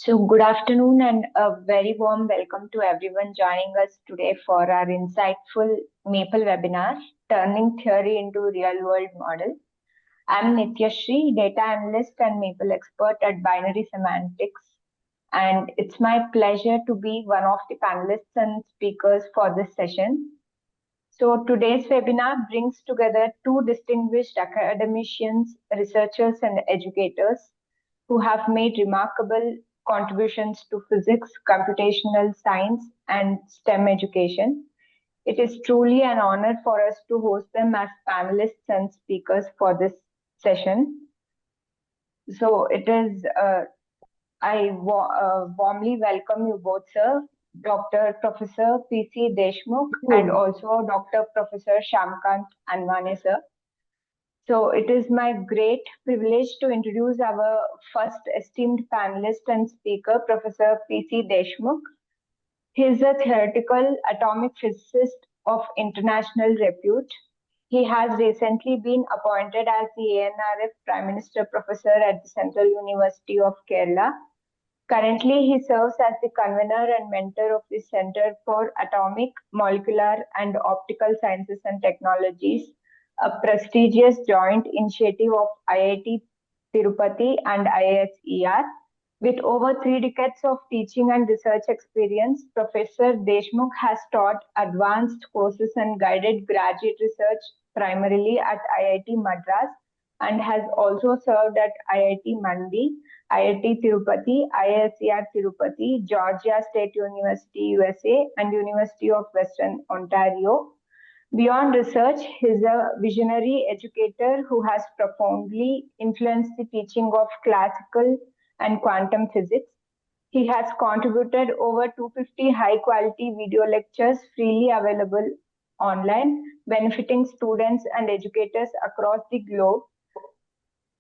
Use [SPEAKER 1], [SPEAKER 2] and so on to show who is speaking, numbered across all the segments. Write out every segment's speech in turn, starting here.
[SPEAKER 1] So, good afternoon and a very warm welcome to everyone joining us today for our insightful Maple webinar, Turning Theory into Real World Model. I'm Nityashri, data analyst and Maple expert at Binary Semantics, and it's my pleasure to be one of the panelists and speakers for this session. So, today's webinar brings together two distinguished academicians, researchers, and educators who have made remarkable contributions to physics, computational science, and STEM education. It is truly an honor for us to host them as panelists and speakers for this session. So I warmly welcome you both, sir, Dr. Professor P.C. Deshmukh, and also Dr. Professor Shamkant Anwane, sir. So it is my great privilege to introduce our first esteemed panelist and speaker, Professor P.C. Deshmukh. He is a theoretical atomic physicist of international repute. He has recently been appointed as the ANRF Prime Minister Professor at the Central University of Kerala. Currently, he serves as the convener and mentor of the Center for Atomic, Molecular, and Optical Sciences and Technologies, a prestigious joint initiative of IIT Tirupati and IISER. With over 3 decades of teaching and research experience, Professor Deshmukh has taught advanced courses and guided graduate research primarily at IIT Madras and has also served at IIT Mandi, IIT Tirupati, IISER Tirupati, Georgia State University, USA, and University of Western Ontario. Beyond research, he is a visionary educator who has profoundly influenced the teaching of classical and quantum physics. He has contributed over 250 high-quality video lectures freely available online, benefiting students and educators across the globe.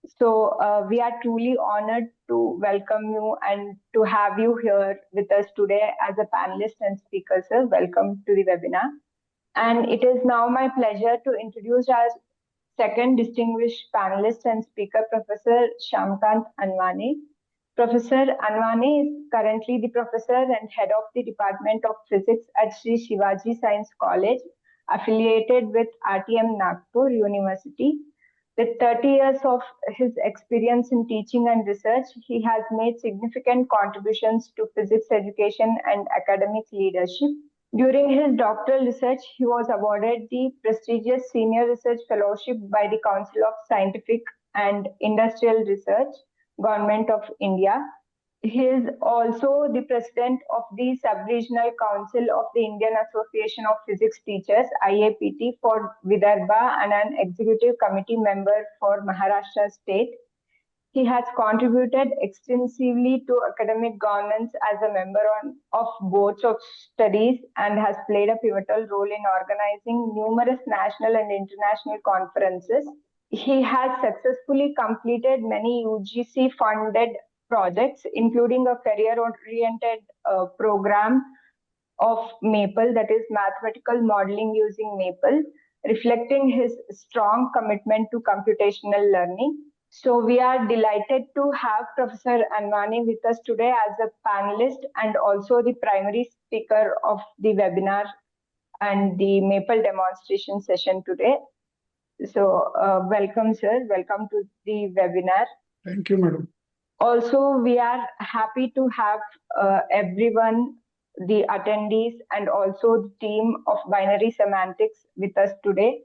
[SPEAKER 1] So we are truly honored to welcome you and to have you here with us today as a panelist and speaker, sir. Welcome to the webinar. And it is now my pleasure to introduce our second distinguished panelist and speaker, Professor Shamkant Anwane. Professor Anwane is currently the professor and head of the Department of Physics at Sri Shivaji Science College, affiliated with RTM Nagpur University. With 30 years of his experience in teaching and research, he has made significant contributions to physics education and academic leadership. During his doctoral research, he was awarded the prestigious Senior Research Fellowship by the Council of Scientific and Industrial Research, Government of India. He is also the president of the Sub-Regional Council of the Indian Association of Physics Teachers, IAPT, for Vidarbha and an executive committee member for Maharashtra State. He has contributed extensively to academic governance as a member of boards of studies and has played a pivotal role in organizing numerous national and international conferences. He has successfully completed many UGC-funded projects, including a career-oriented program of Maple, that is mathematical modeling using Maple, reflecting his strong commitment to computational learning. So we are delighted to have Professor Anwane with us today as a panelist and also the primary speaker of the webinar and the Maple demonstration session today. So welcome, sir. Welcome to the webinar.
[SPEAKER 2] Thank you, madam.
[SPEAKER 1] Also, we are happy to have everyone, the attendees, and also the team of Binary Semantics with us today,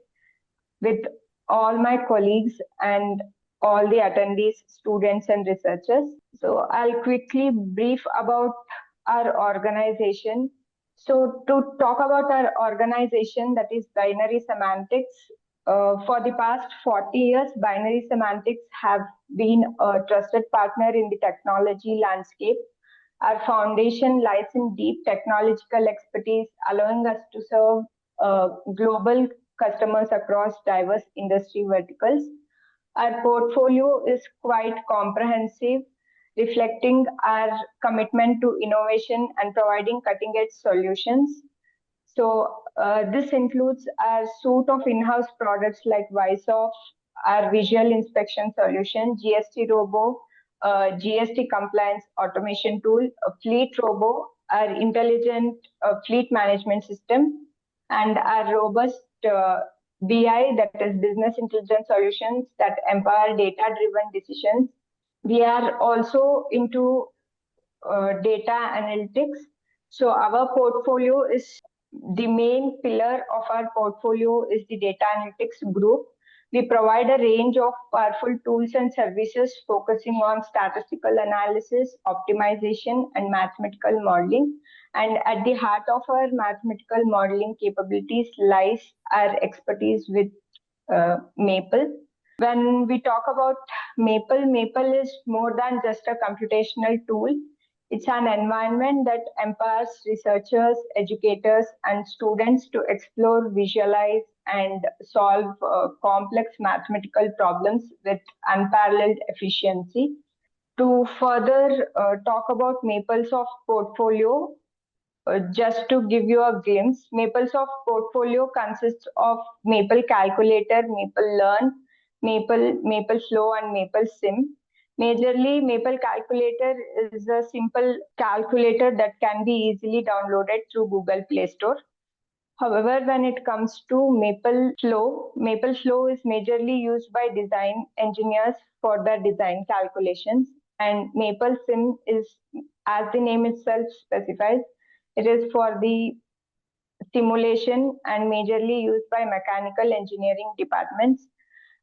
[SPEAKER 1] with all my colleagues and all the attendees, students, and researchers. So I'll quickly brief about our organization. So to talk about our organization, that is Binary Semantics, for the past 40 years, Binary Semantics have been a trusted partner in the technology landscape. Our foundation lies in deep technological expertise, allowing us to serve global customers across diverse industry verticals. Our portfolio is quite comprehensive, reflecting our commitment to innovation and providing cutting-edge solutions. So this includes our suite of in-house products like ViceOff, our visual inspection solution, GST Robo, GST compliance automation tool, Fleet Robo, our intelligent fleet management system, and our robust BI, that is business intelligence solutions that empower data-driven decisions. We are also into data analytics. So our portfolio is the main pillar of our portfolio is the data analytics group. We provide a range of powerful tools and services focusing on statistical analysis, optimization, and mathematical modeling. And at the heart of our mathematical modeling capabilities lies our expertise with Maple. When we talk about Maple is more than just a computational tool. It's an environment that empowers researchers, educators, and students to explore, visualize, and solve complex mathematical problems with unparalleled efficiency. To further talk about MapleSoft portfolio, just to give you a glimpse, MapleSoft portfolio consists of Maple Calculator, Maple Learn, Maple Flow, and Maple Sim. Majorly, Maple Calculator is a simple calculator that can be easily downloaded through Google Play Store. However, when it comes to Maple Flow is majorly used by design engineers for their design calculations, and Maple Sim is, as the name itself specifies, it is for the simulation and majorly used by mechanical engineering departments.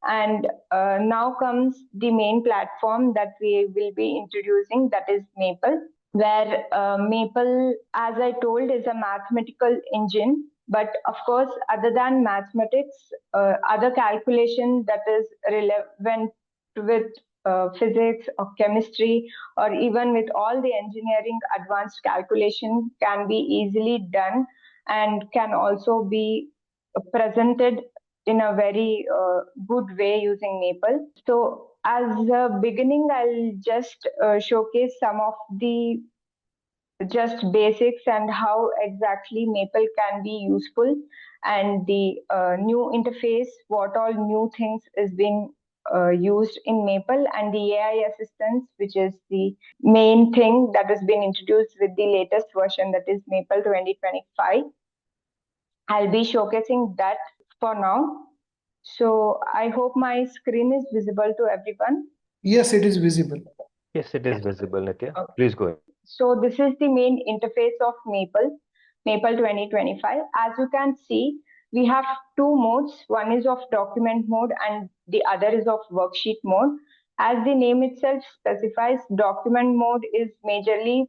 [SPEAKER 1] And now comes the main platform that we will be introducing, that is Maple, where Maple, as I told, is a mathematical engine. But of course, other than mathematics, other calculation that is relevant with physics or chemistry, or even with all the engineering advanced calculation can be easily done and can also be presented in a very good way using Maple. So as a beginning, I'll just showcase some of the just basics and how exactly Maple can be useful, and the new interface, what all new things is being used in Maple, and the AI assistance, which is the main thing that has been introduced with the latest version, that is Maple 2025. I'll be showcasing that for now. So I hope my screen is visible to everyone.
[SPEAKER 2] Yes, it is visible.
[SPEAKER 3] Yes, it is visible, Nitya.
[SPEAKER 1] Okay.
[SPEAKER 3] Please go ahead.
[SPEAKER 1] So this is the main interface of Maple 2025. As you can see, we have two modes. One is of document mode and the other is of worksheet mode. As the name itself specifies, document mode is majorly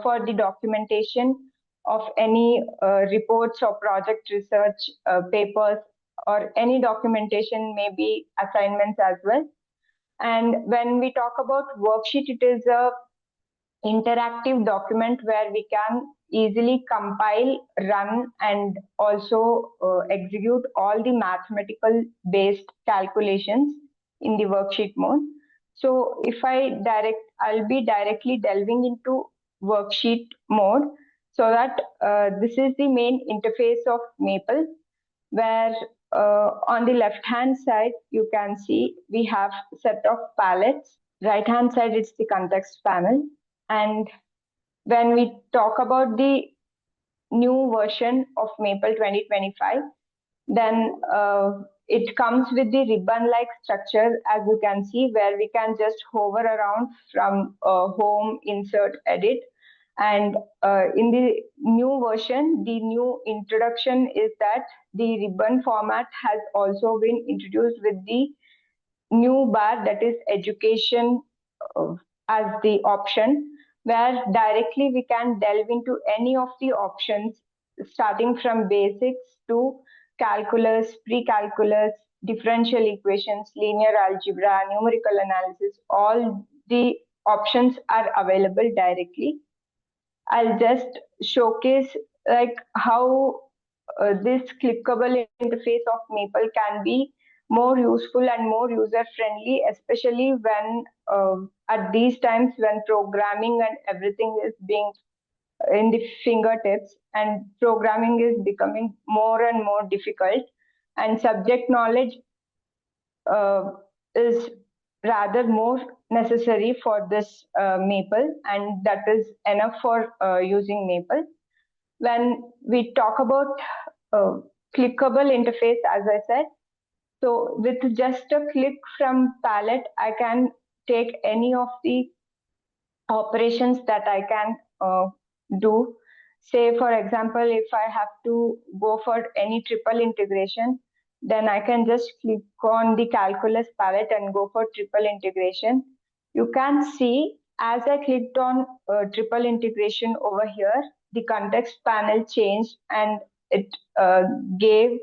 [SPEAKER 1] for the documentation of any reports or project research papers, or any documentation, maybe assignments as well. And when we talk about worksheet, it is a interactive document where we can easily compile, run, and also execute all the mathematical based calculations in the worksheet mode. So if I'll be directly delving into worksheet mode, so that this is the main interface of Maple, where on the left hand side you can see we have set of palettes. Right hand side, it's the context panel. And when we talk about the new version of Maple 2025, then it comes with the ribbon-like structure, as you can see, where we can just hover around from home, insert, edit. And in the new version, the new introduction is that the ribbon format has also been introduced with the new bar, that is education as the option, where directly we can delve into any of the options, starting from basics to calculus, pre-calculus, differential equations, linear algebra, numerical analysis. All the options are available directly. I'll just showcase like how this clickable interface of Maple can be more useful and more user friendly, especially when at these times when programming and everything is being in the fingertips, and programming is becoming more and more difficult, and subject knowledge is rather more necessary for this maple, and that is enough for using maple. When we talk about clickable interface, as I said, so with just a click from palette, I can take any of the operations that I can do. Say, for example, if I have to go for any triple integration, then I can just click on the calculus palette and go for triple integration. You can see as I clicked on triple integration over here, the context panel changed and it gave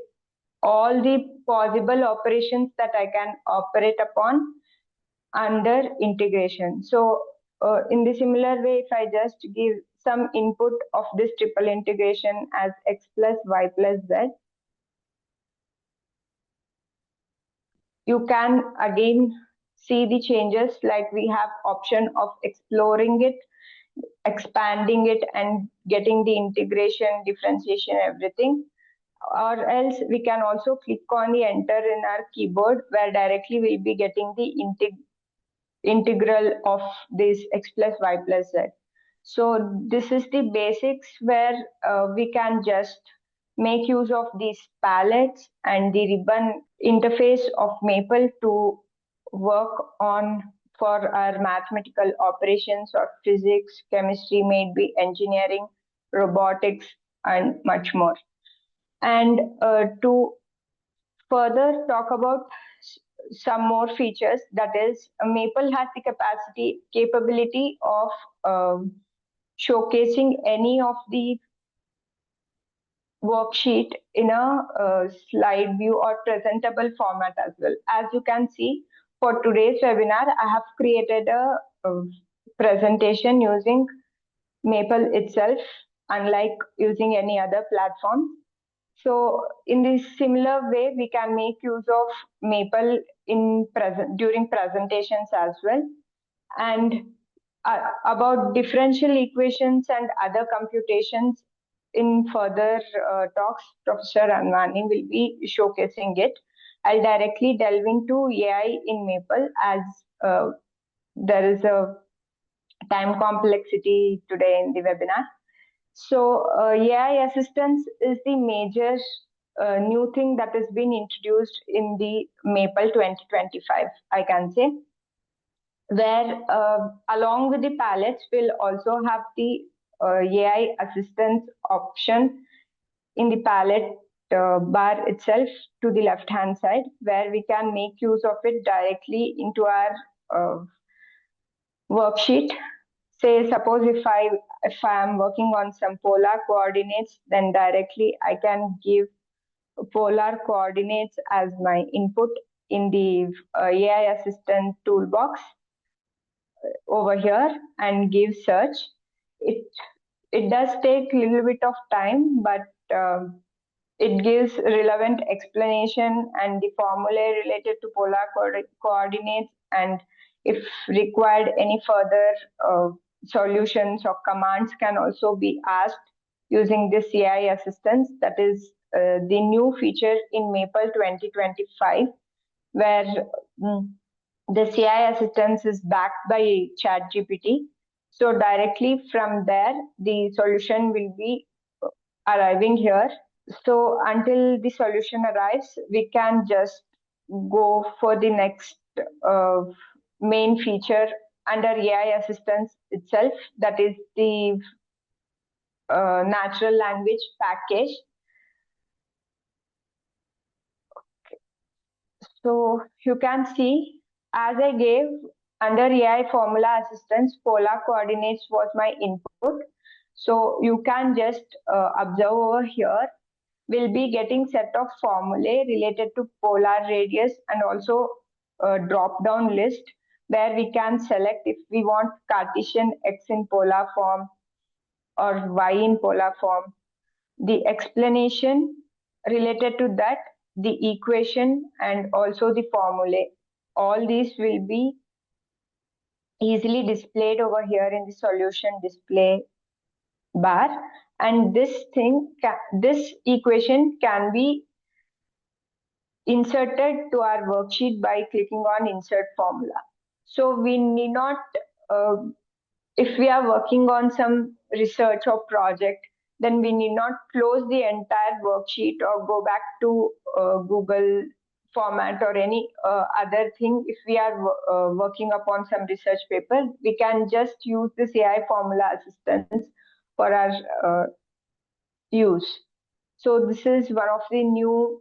[SPEAKER 1] all the possible operations that I can operate upon under integration. So in the similar way, if I just give some input of this triple integration as x plus y plus z, you can again see the changes, like we have option of exploring it, expanding it, and getting the integration, differentiation, everything. Or else we can also click on the enter in our keyboard, where directly we'll be getting the integral of this x plus y plus z. So this is the basics where we can just make use of these palettes and the ribbon interface of Maple to work on for our mathematical operations or physics, chemistry, maybe engineering, robotics, and much more. And to further talk about some more features, that is, Maple has the capability of showcasing any of the worksheet in a slide view or presentable format as well. As you can see, for today's webinar, I have created a presentation using Maple itself, unlike using any other platform. So in this similar way, we can make use of Maple during presentations as well. And about differential equations and other computations in further talks, Professor Anwani will be showcasing it. I'll directly delve into AI in Maple, as there is a time complexity today in the webinar. So AI assistance is the major new thing that has been introduced in the Maple 2025, I can say, where along with the palettes, we'll also have the AI assistance option in the palette bar itself to the left hand side, where we can make use of it directly into our worksheet. Say, suppose if I am working on some polar coordinates, then directly I can give polar coordinates as my input in the AI assistant toolbox over here and give search. It does take a little bit of time, but it gives relevant explanation and the formulae related to polar coordinates, and if required, any further solutions or commands can also be asked using this AI assistance. That is the new feature in Maple 2025, where the AI assistance is backed by ChatGPT. So directly from there, the solution will be arriving here. So until the solution arrives, we can just go for the next main feature under AI assistance itself, that is the natural language package. So you can see, as I gave under AI formula assistance, polar coordinates was my input. So you can just observe over here, we'll be getting set of formulae related to polar radius and also a drop down list where we can select if we want Cartesian x in polar form or y in polar form, the explanation related to that, the equation, and also the formulae. All these will be easily displayed over here in the solution display bar, and this equation can be inserted to our worksheet by clicking on insert formula. So we need not, if we are working on some research or project, then we need not close the entire worksheet or go back to Google format or any other thing. If we are working upon some research paper, we can just use this AI formula assistance for our use. So this is one of the new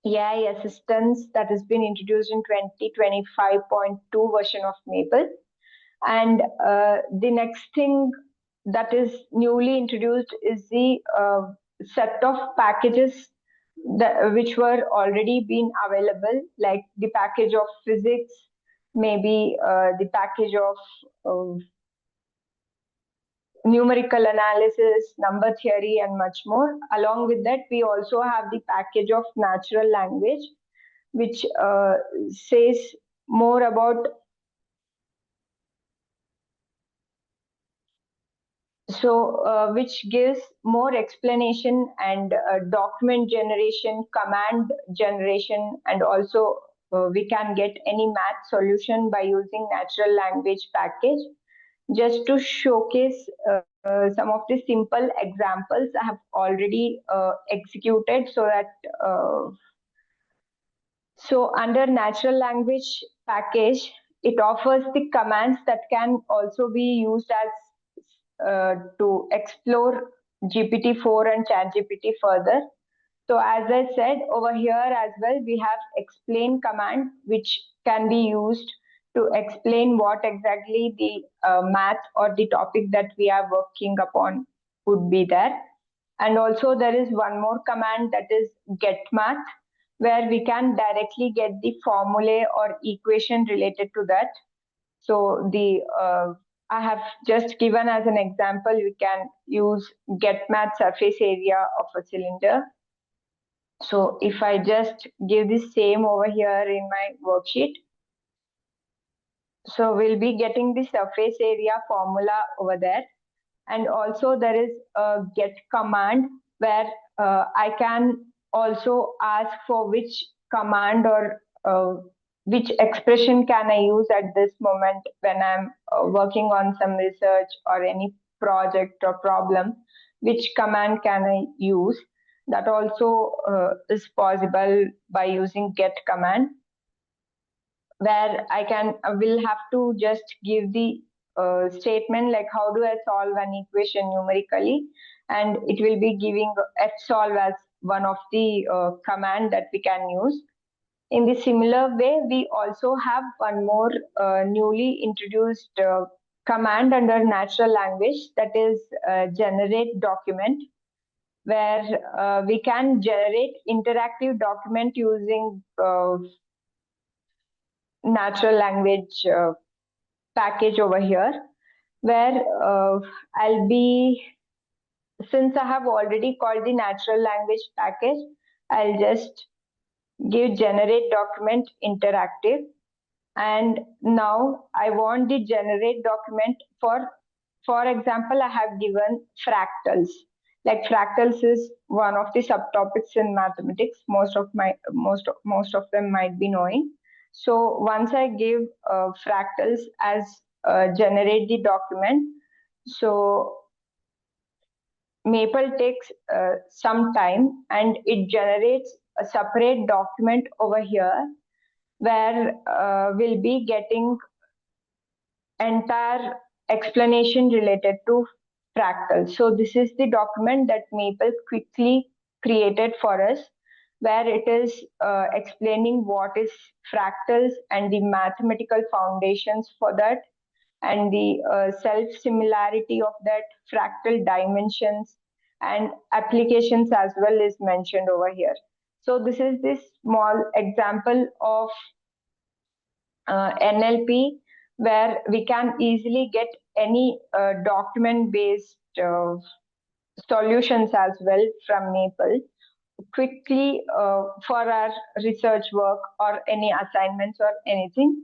[SPEAKER 1] AI assistants that has been introduced in 2025.2 version of Maple. And the next thing that is newly introduced is the set of packages which were already been available, like the package of physics, maybe the package of numerical analysis, number theory, and much more. Along with that, we also have the package of natural language, which says more about, which gives more explanation and document generation, command generation, and also we can get any math solution by using natural language package. Just to showcase some of the simple examples I have already executed, so that so under natural language package, it offers the commands that can also be used as to explore GPT-4 and ChatGPT further. So as I said, over here as well, we have explain command, which can be used to explain what exactly the math or the topic that we are working upon would be there. And also there is one more command, that is get math, where we can directly get the formulae or equation related to that. So the I have just given as an example, we can use get math surface area of a cylinder. So if I just give the same over here in my worksheet, so we'll be getting the surface area formula over there. And also there is a get command, where I can also ask for which command or which expression can I use at this moment when I'm working on some research or any project or problem, which command can I use. That also is possible by using get command, where I will have to just give the statement like how do I solve an equation numerically, and it will be giving fsolve as one of the command that we can use. In the similar way, we also have one more newly introduced command under natural language, that is generate document, where we can generate interactive document using natural language package over here, where I'll be, since I have already called the natural language package, I'll just give generate document interactive. And now I want the generate document for example, I have given fractals. Like fractals is one of the subtopics in mathematics. Most of them might be knowing. So once I give fractals as generate the document, so Maple takes some time and it generates a separate document over here, where we'll be getting entire explanation related to fractals. So this is the document that Maple quickly created for us, where it is explaining what is fractals and the mathematical foundations for that, and the self-similarity of that, fractal dimensions, and applications as well is mentioned over here. So this is this small example of NLP, where we can easily get any document-based solutions as well from Maple quickly for our research work or any assignments or anything.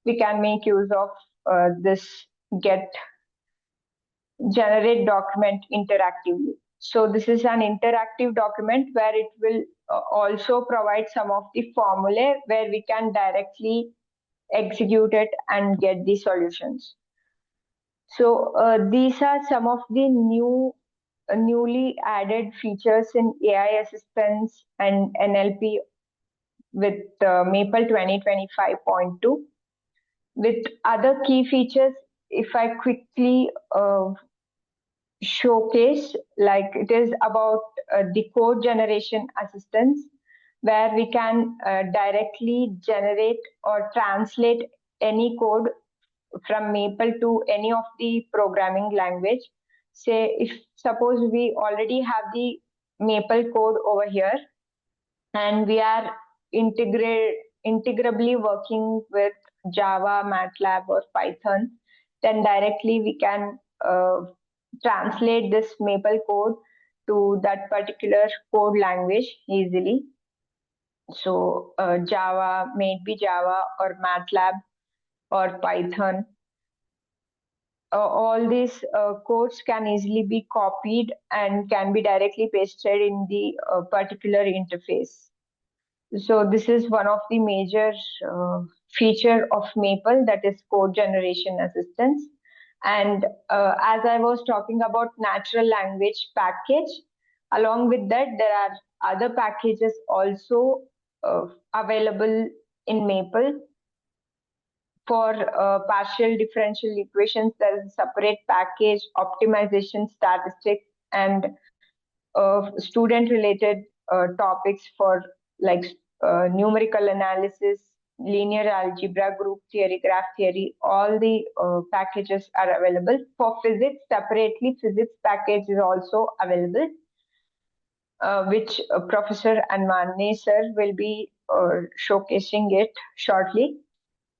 [SPEAKER 1] We can make use of this get generate document interactively. So this is an interactive document where it will also provide some of the formulae where we can directly execute it and get the solutions. So these are some of the newly added features in AI assistance and NLP with Maple 2025.2. With other key features, if I quickly showcase, like it is about the code generation assistance, where we can directly generate or translate any code from Maple to any of the programming language. Say, if suppose we already have the Maple code over here, and we are integrably working with Java, MATLAB, or Python, then directly we can translate this Maple code to that particular code language easily. So Java, maybe Java or MATLAB or Python. All these codes can easily be copied and can be directly pasted in the particular interface. So this is one of the major feature of Maple, that is code generation assistance. And as I was talking about natural language package, along with that, there are other packages also available in Maple. For partial differential equations, there is a separate package, optimization statistics, and student-related topics for like numerical analysis, linear algebra, group theory, graph theory. All the packages are available. For physics, separately, physics package is also available, which Professor Anwani sir will be showcasing it shortly.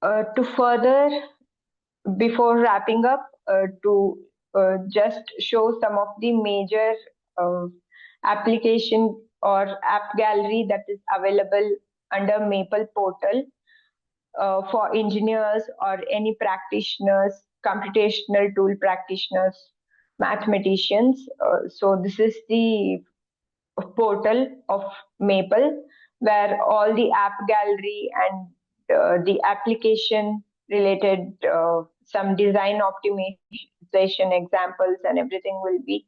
[SPEAKER 1] To further, before wrapping up, to just show some of the major application or app gallery that is available under Maple portal for engineers or any practitioners, computational tool practitioners, mathematicians. So this is the portal of Maple, where all the app gallery and the application related some design optimization examples and everything will be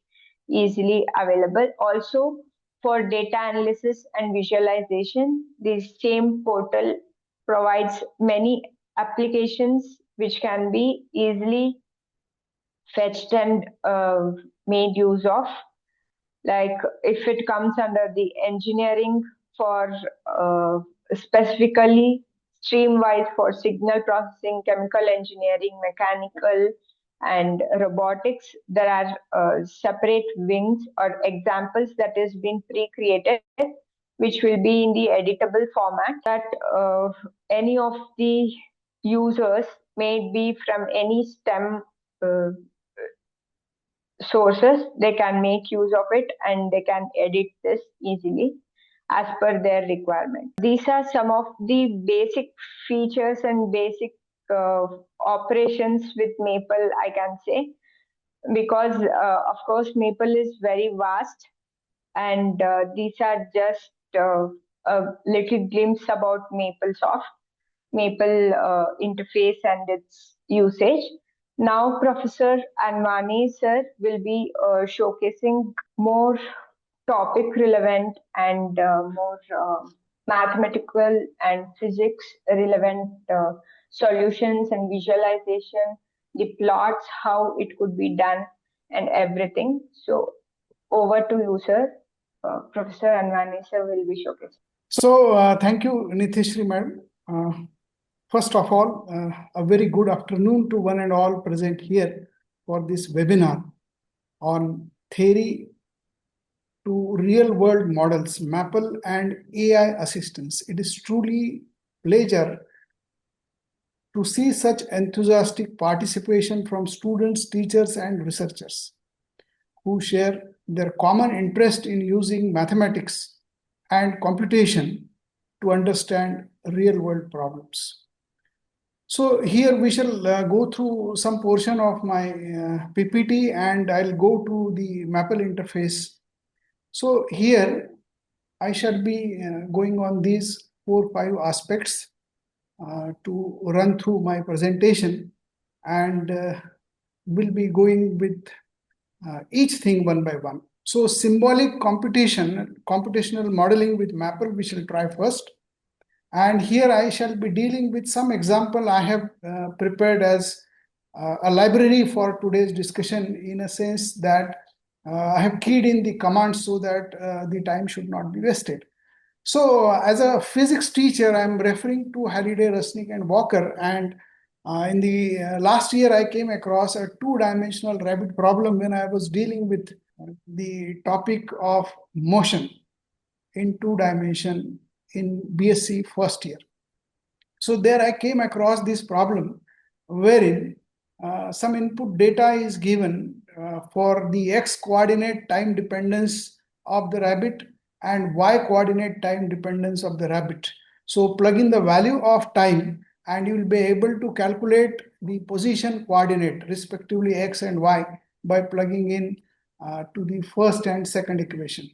[SPEAKER 1] easily available. Also, for data analysis and visualization, this same portal provides many applications which can be easily fetched and made use of. Like if it comes under the engineering, for specifically stream-wise for signal processing, chemical engineering, mechanical, and robotics, there are separate wings or examples that has been pre-created, which will be in the editable format, that any of the users may be from any STEM sources, they can make use of it and they can edit this easily as per their requirement. These are some of the basic features and basic operations with Maple, I can say, because of course Maple is very vast, and these are just a little glimpse about MapleSoft, Maple interface and its usage. Now, Professor Anwani sir will be showcasing more topic relevant and more mathematical and physics relevant solutions and visualization, the plots, how it could be done, and everything. So, over to you, sir. Professor Anwani sir will be showcasing.
[SPEAKER 2] So, thank you, Nithishri madam. First of all, a very good afternoon to one and all present here for this webinar on theory to real-world models, Maple and AI assistance. It is truly pleasure to see such enthusiastic participation from students, teachers, and researchers who share their common interest in using mathematics and computation to understand real-world problems. So here we shall go through some portion of my PPT, and I'll go to the Maple interface. So here I shall be going on these 4-5 aspects. to run through my presentation, and will be going with each thing one by one. So symbolic computational modeling with Maple, we shall try first. And here I shall be dealing with some example I have prepared as a library for today's discussion, in a sense that I have keyed in the commands so that the time should not be wasted. So as a physics teacher, I'm referring to Halliday, Resnick, and Walker. And in the last year, I came across a two-dimensional rabbit problem when I was dealing with the topic of motion in 2 dimension in BSc first year. So there I came across this problem wherein some input data is given for the x coordinate time dependence of the rabbit and y coordinate time dependence of the rabbit. So plug in the value of time and you will be able to calculate the position coordinate, respectively x and y, by plugging in to the first and second equation.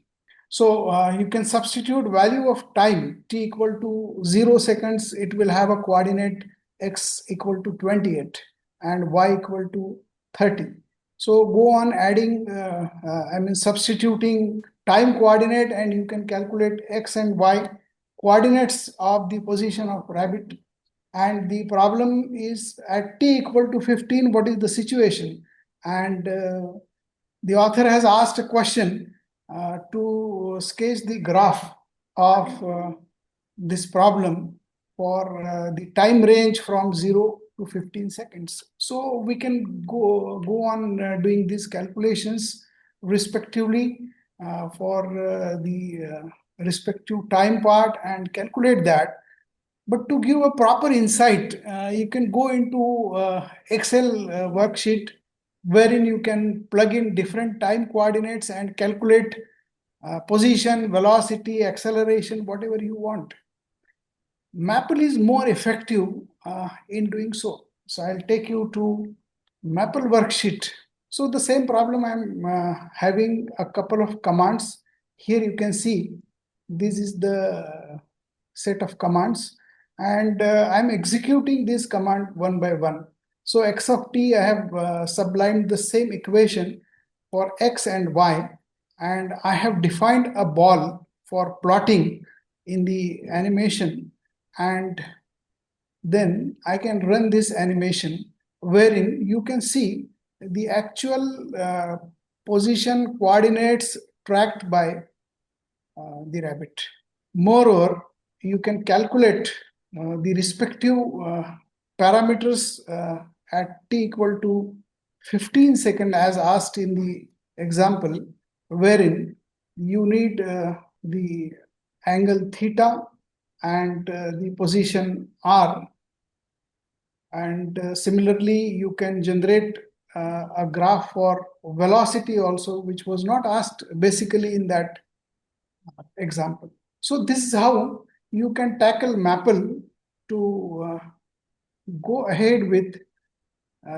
[SPEAKER 2] So you can substitute value of time t equal to 0 seconds. It will have a coordinate x equal to 28 and y equal to 30. So go on adding, substituting time coordinate, and you can calculate x and y coordinates of the position of rabbit. And the problem is at t equal to 15, what is the situation? And the author has asked a question to sketch the graph of this problem for the time range from 0 to 15 seconds. So we can go on doing these calculations respectively for the respective time part and calculate that. But to give a proper insight, you can go into Excel worksheet wherein you can plug in different time coordinates and calculate position, velocity, acceleration, whatever you want. Maple is more effective in doing so. So I'll take you to Maple worksheet. So the same problem I'm having a couple of commands. Here you can see this is the set of commands, and I'm executing this command one by one. So x of t, I have sublimed the same equation for x and y, and I have defined a ball for plotting in the animation, and then I can run this animation wherein you can see the actual position coordinates tracked by the rabbit. Moreover, you can calculate the respective parameters at t equal to 15 seconds as asked in the example, wherein you need the angle theta and the position r. And similarly, you can generate a graph for velocity also, which was not asked basically in that example. So this is how you can tackle Maple to go ahead with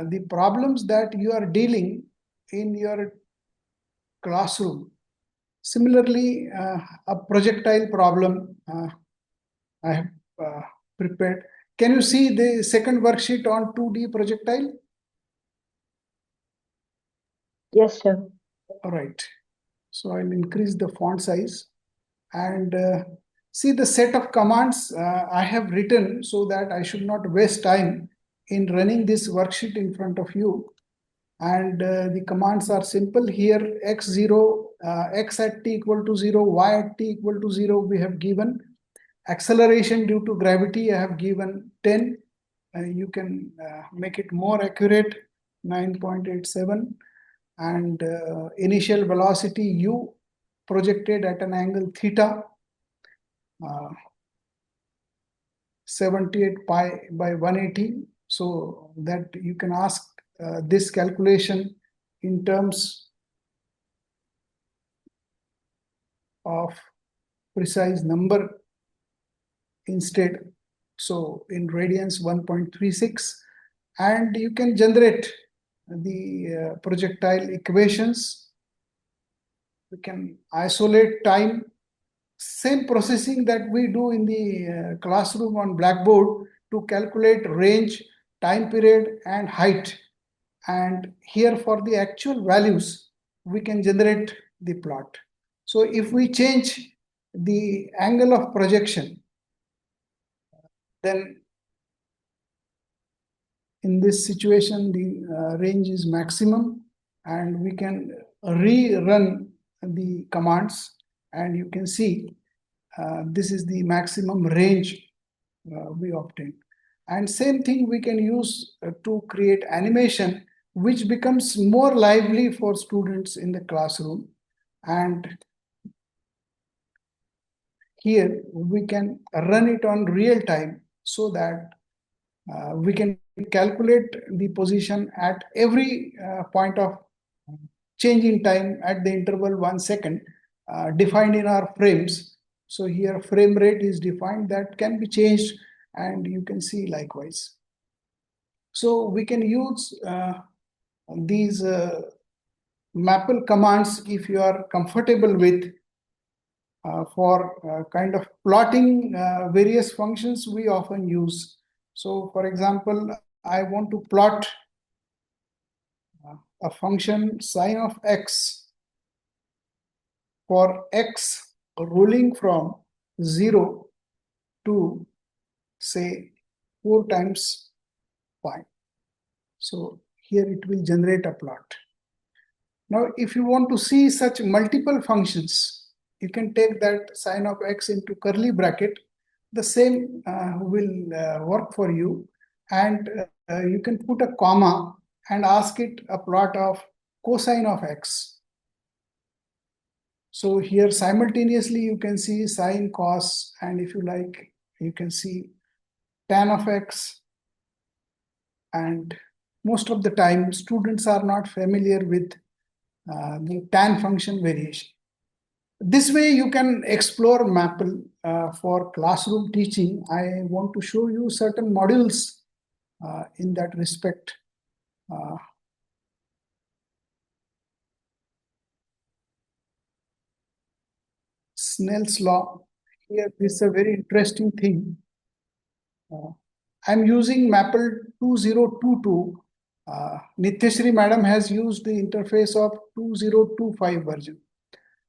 [SPEAKER 2] the problems that you are dealing in your classroom. Similarly, a projectile problem I have prepared. Can you see the second worksheet on 2D projectile?
[SPEAKER 1] Yes, sir.
[SPEAKER 2] All right. So I'll increase the font size and see the set of commands I have written so that I should not waste time in running this worksheet in front of you. And the commands are simple here. X0, x at t equal to 0, y at t equal to 0 we have given. Acceleration due to gravity I have given 10. You can make it more accurate, 9.87. And initial velocity u projected at an angle theta, 78 pi by 180. So that you can ask this calculation in terms of precise number instead. So in radians 1.36, and you can generate the projectile equations. We can isolate time. Same processing that we do in the classroom on blackboard, to calculate range, time period, and height. And here for the actual values, we can generate the plot. So if we change the angle of projection, then in this situation, the range is maximum, and we can rerun the commands, and you can see this is the maximum range we obtain. And same thing we can use to create animation, which becomes more lively for students in the classroom. And here we can run it on real time so that we can calculate the position at every point of change in time at the interval 1 second defined in our frames. So here frame rate is defined that can be changed, and you can see likewise. So we can use these Maple commands if you are comfortable with for kind of plotting various functions we often use. So for example, I want to plot a function sine of x for x rolling from 0 to say 4 times pi. So here it will generate a plot. Now, if you want to see such multiple functions, you can take that sine of x into curly bracket. The same will work for you. And you can put a comma and ask it a plot of cosine of x. So here simultaneously you can see sine, cos, and if you like, you can see tan of x. And most of the time, students are not familiar with the tan function variation. This way you can explore Maple for classroom teaching. I want to show you certain modules in that respect. Snell's law. Here this is a very interesting thing. I'm using Maple 2022. Nitheshri madam has used the interface of 2025 version.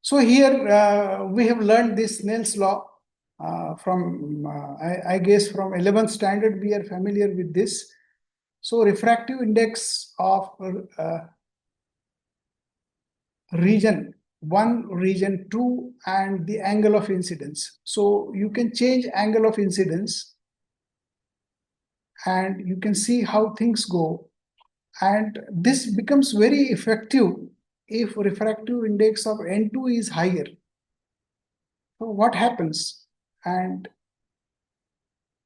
[SPEAKER 2] So here we have learned this Snell's law from, I guess from 11th standard, we are familiar with this. So refractive index of region 1, region 2, and the angle of incidence. So you can change angle of incidence and you can see how things go. And this becomes very effective if refractive index of N2 is higher. So what happens? And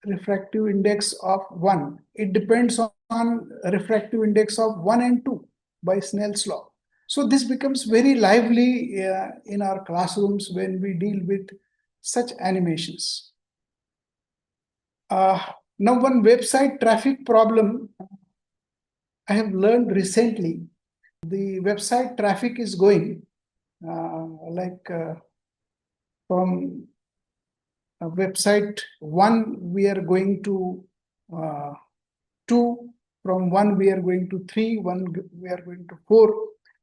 [SPEAKER 2] refractive index of 1, it depends on refractive index of 1 and 2 by Snell's law. So this becomes very lively in our classrooms when we deal with such animations. Now one website traffic problem I have learned recently. The website traffic is going from website 1 we are going to 2, from 1 we are going to 3, 1 we are going to 4,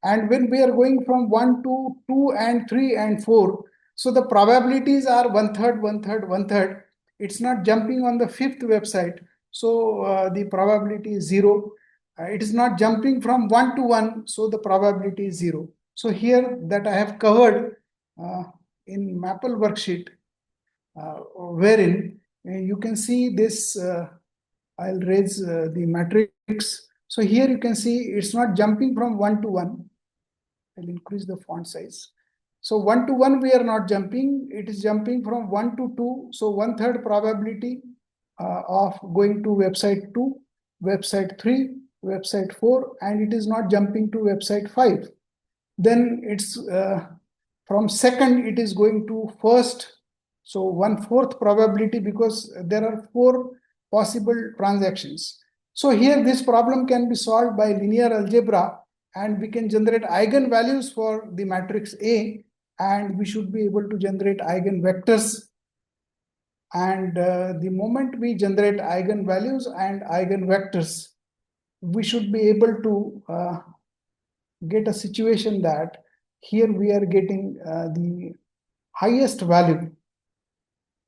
[SPEAKER 2] and when we are going from 1 to 2 and 3 and 4, so the probabilities are 1/3, 1/3, 1/3. It's not jumping on the 5th website, so the probability is 0. It is not jumping from 1 to 1, so the probability is 0. So here that I have covered in Maple worksheet, wherein you can see this, I'll raise the matrix. So here you can see it's not jumping from 1 to 1. I'll increase the font size. So 1 to 1 we are not jumping, it is jumping from 1 to 2. So 1/3 probability of going to website 2, website 3, website 4, and it is not jumping to website 5. Then it's from second it is going to first. So 1/4 probability, because there are 4 possible transactions. So here this problem can be solved by linear algebra, and we can generate eigenvalues for the matrix A, and we should be able to generate eigenvectors And the moment we generate eigenvalues and eigenvectors, we should be able to get a situation that here we are getting the highest value,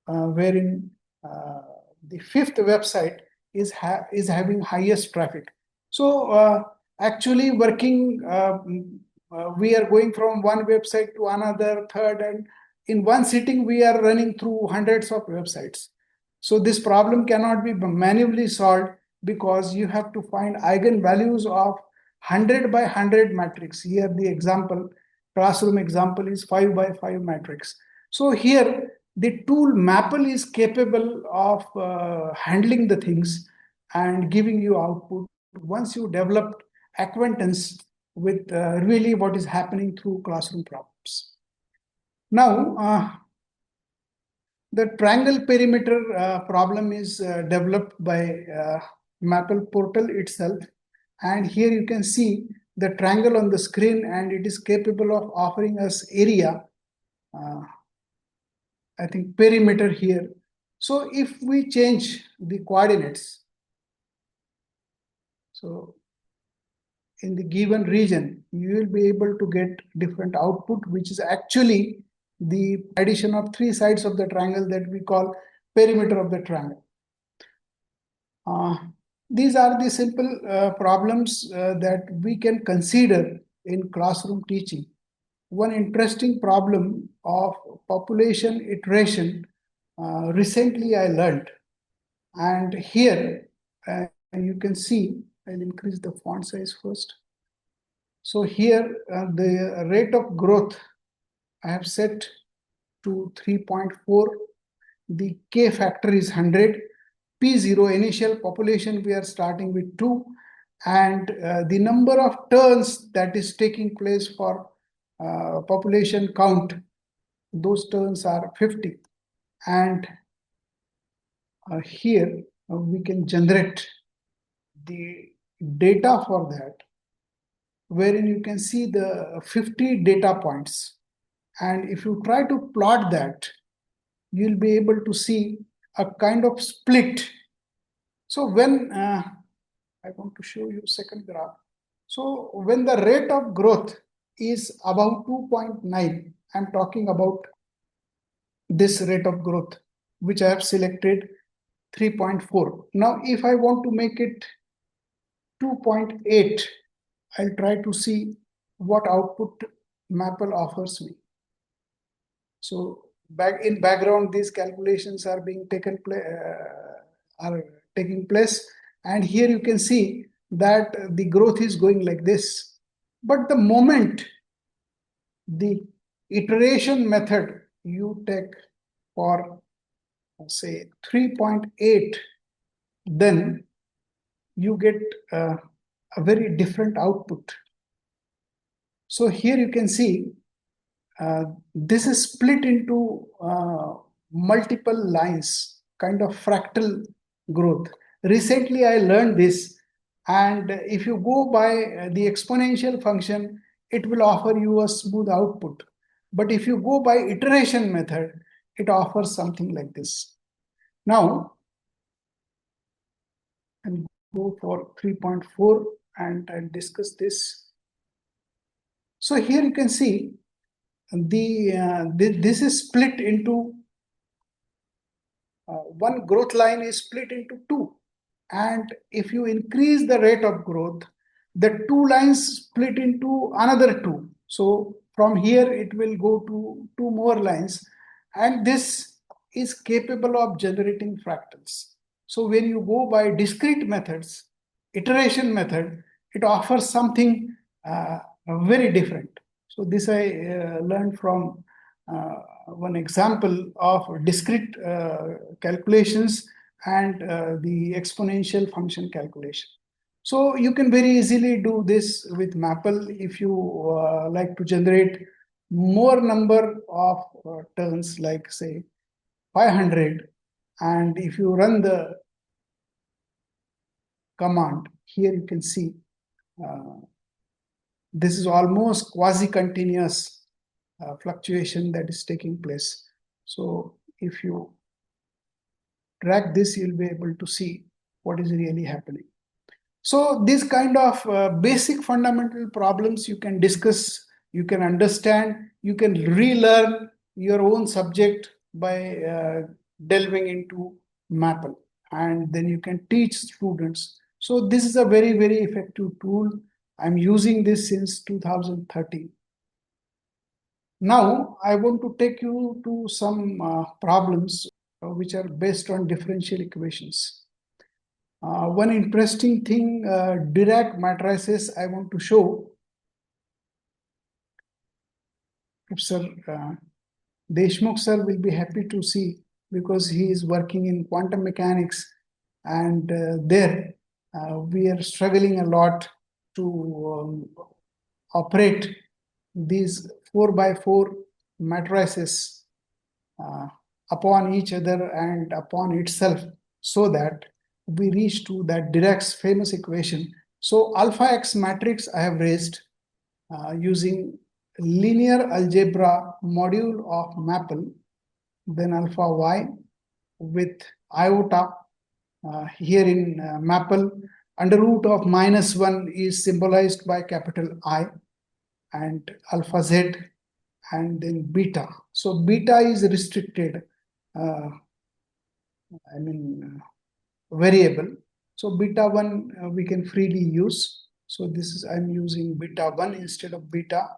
[SPEAKER 2] wherein the fifth website is having highest traffic. So actually working, we are going from one website to another, third, and in one sitting we are running through hundreds of websites. So this problem cannot be manually solved, because you have to find eigenvalues of 100 by 100 matrix. Here the example, classroom example, is 5 by 5 matrix. So here the tool Maple is capable of handling the things and giving you output once you develop acquaintance with really what is happening through classroom problems. Now, the triangle perimeter problem is developed by Maple portal itself. And here you can see the triangle on the screen, and it is capable of offering us area, I think perimeter here. So if we change the coordinates, so in the given region, you will be able to get different output, which is actually the addition of three sides of the triangle that we call perimeter of the triangle. These are the simple problems that we can consider in classroom teaching. One interesting problem of population iteration recently I learned, and here you can see, I'll increase the font size first. So here the rate of growth I have set to 3.4. The K factor is 100. P0 initial population, we are starting with 2. And the number of turns that is taking place for population count, those turns are 50. And here we can generate the data for that, wherein you can see the 50 data points. And if you try to plot that, you'll be able to see a kind of split. So when I want to show you second graph. So when the rate of growth is about 2.9, I'm talking about this rate of growth, which I have selected 3.4. Now, if I want to make it 2.8, I'll try to see what output Maple offers me. So in background, these calculations are being taking place, and here you can see that the growth is going like this. But the moment the iteration method you take for say 3.8, then you get a very different output. So here you can see this is split into multiple lines, kind of fractal growth. Recently, I learned this, and if you go by the exponential function, it will offer you a smooth output. But if you go by iteration method, it offers something like this. Now, I'll go for 3.4 and I'll discuss this. So here you can see this is split into one growth line is split into two. And if you increase the rate of growth, the two lines split into another two. So from here, it will go to two more lines. And this is capable of generating fractals. So when you go by discrete methods, iteration method, it offers something very different. So this I learned from one example of discrete calculations and the exponential function calculation. So you can very easily do this with Maple if you like to generate more number of turns, like say 500. And if you run the command, here you can see this is almost quasi-continuous fluctuation that is taking place. So if you track this, you'll be able to see what is really happening. So these kind of basic fundamental problems you can discuss, you can understand, you can relearn your own subject by delving into Maple, and then you can teach students. So this is a very, very effective tool. I'm using this since 2013. Now I want to take you to some problems which are based on differential equations. One interesting thing, Dirac matrices, I want to show. Professor Deshmukh sir will be happy to see, because he is working in quantum mechanics, and there we are struggling a lot to operate these 4x4 matrices upon each other and upon itself, so that we reach to that Dirac's famous equation. So alpha X matrix I have raised using linear algebra module of Maple, then alpha Y with iota here in Maple, under root of -1 is symbolized by capital I, and alpha Z, and then beta. So beta is restricted, variable. So beta 1 we can freely use. So this is, I'm using beta 1 instead of beta.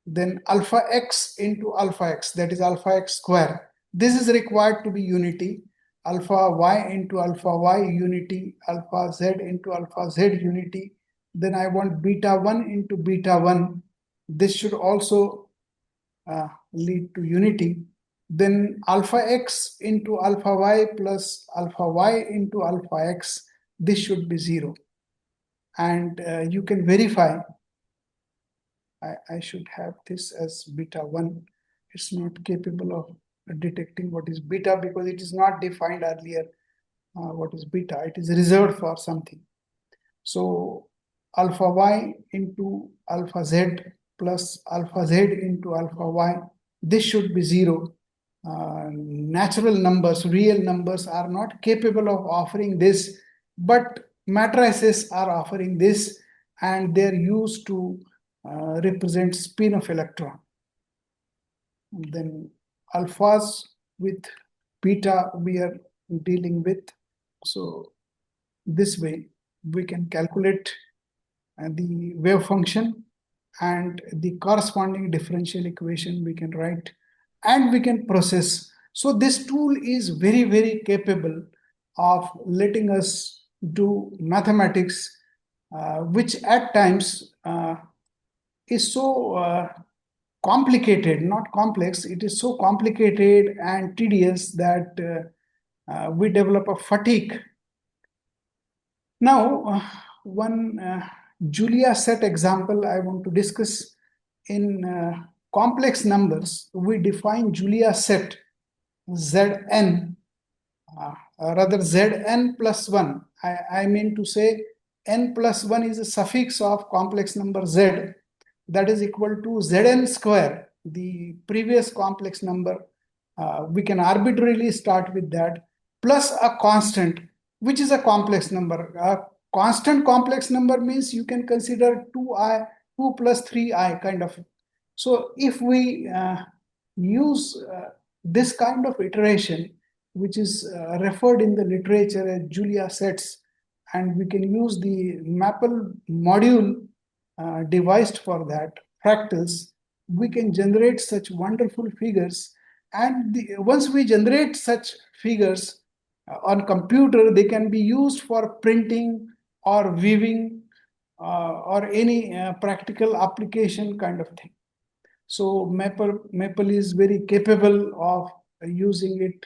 [SPEAKER 2] Then alpha X into alpha X, that is alpha X square. This is required to be unity. Alpha Y into alpha Y unity, alpha Z into alpha Z unity. Then I want beta 1 into beta 1. This should also lead to unity. Then alpha X into alpha Y plus alpha Y into alpha X, this should be 0. And you can verify. I should have this as beta 1. It's not capable of detecting what is beta, because it is not defined earlier what is beta. It is reserved for something. So alpha Y into alpha Z plus alpha Z into alpha Y, this should be 0. Natural numbers, real numbers are not capable of offering this, but matrices are offering this, and they're used to represent spin of electron. And then alphas with beta we are dealing with. So this way we can calculate the wave function, and the corresponding differential equation we can write, and we can process. So this tool is very, very capable of letting us do mathematics, which at times is so complicated, not complex. It is so complicated and tedious that we develop a fatigue. Now, one Julia set example I want to discuss. In complex numbers, we define Julia set Zn, rather Zn plus 1. I mean to say n plus 1 is a suffix of complex number Z, that is equal to Zn square, the previous complex number. We can arbitrarily start with that, plus a constant, which is a complex number. A constant complex number means you can consider 2i, 2 plus 3i kind of. So if we use this kind of iteration, which is referred in the literature as Julia sets, and we can use the Maple module devised for that, fractals, we can generate such wonderful figures. And once we generate such figures on computer, they can be used for printing or weaving or any practical application kind of thing. So Maple is very capable of using it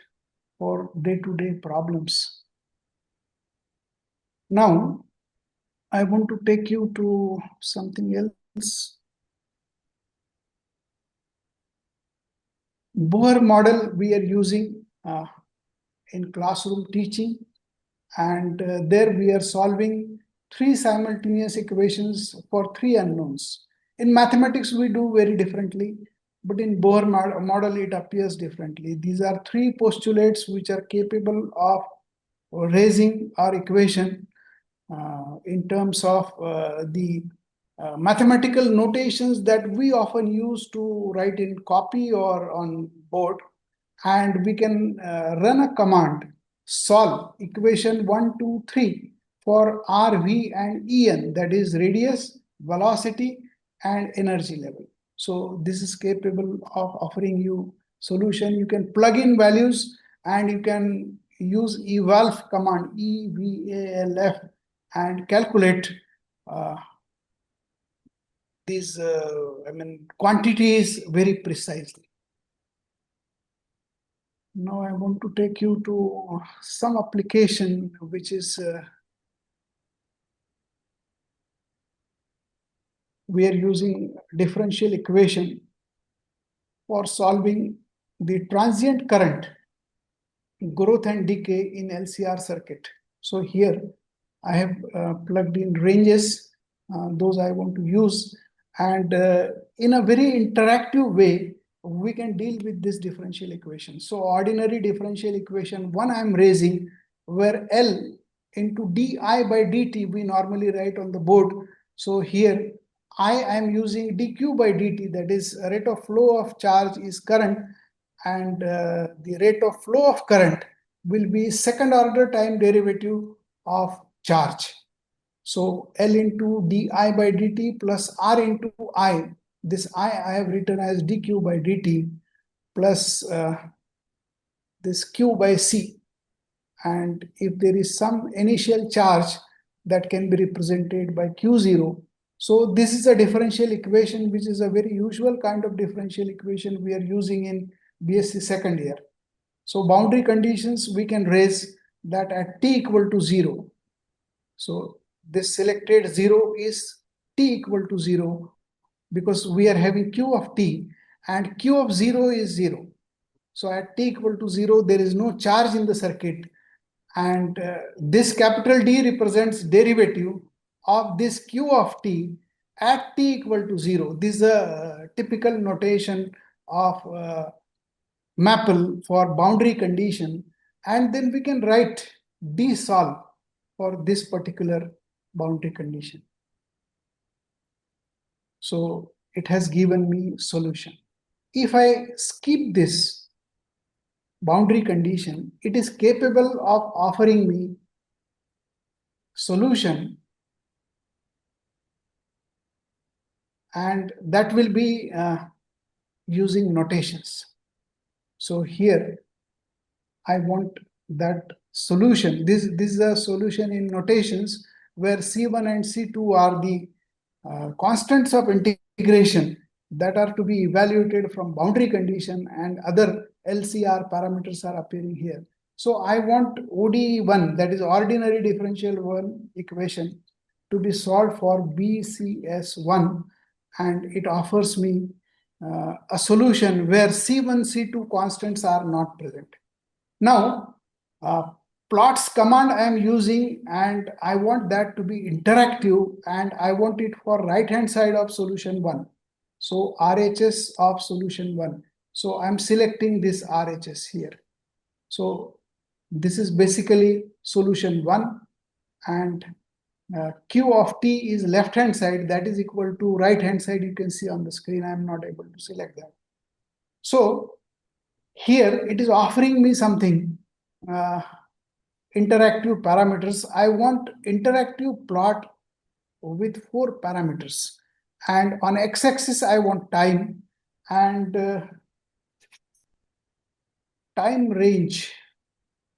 [SPEAKER 2] for day-to-day problems. Now, I want to take you to something else. Bohr model we are using in classroom teaching, and there we are solving 3 simultaneous equations for 3 unknowns. In mathematics, we do very differently. but in Bohr model, it appears differently. These are three postulates which are capable of raising our equation in terms of the mathematical notations that we often use to write in copy or on board. And we can run a command, solve equation 1, 2, 3 for RV and En, that is radius, velocity, and energy level. So this is capable of offering you solution. You can plug in values and you can use evalf command, EVALF, and calculate these quantities very precisely. Now I want to take you to some application which is we are using differential equation for solving the transient current growth and decay in LCR circuit. So here I have plugged in ranges, those I want to use, and in a very interactive way, we can deal with this differential equation. So ordinary differential equation, one I'm raising, where L into di by dt we normally write on the board. So here I am using dq by dt, that is rate of flow of charge is current, and the rate of flow of current will be second order time derivative of charge. So L into di by dt plus R into I, this I have written as dq by dt plus this q by c. And if there is some initial charge, that can be represented by q0. So this is a differential equation, which is a very usual kind of differential equation we are using in BSc second year. So boundary conditions we can raise that at t equal to 0. So this selected 0 is t equal to 0 because we are having q of t and q of 0 is 0. So at t equal to 0, there is no charge in the circuit, and this capital D represents derivative of this q of t at t equal to 0. This is a typical notation of Maple for boundary condition, and then we can write D solve for this particular boundary condition. So it has given me solution. If I skip this boundary condition, it is capable of offering me solution, and that will be using notations. So here I want that solution. This is a solution in notations where C1 and C2 are the constants of integration that are to be evaluated from boundary condition, and other LCR parameters are appearing here. So I want ODE1, that is ordinary differential one equation, to be solved for BCS1, and it offers me a solution where C1, C2 constants are not present. Now, plots command I am using, and I want that to be interactive, and I want it for right hand side of solution 1. So RHS of solution 1. So I'm selecting this RHS here. So this is basically solution 1, and Q of t is left hand side, that is equal to right hand side. You can see on the screen, I'm not able to select that. So here it is offering me something, interactive parameters. I want interactive plot with 4 parameters, and on x-axis I want time, and time range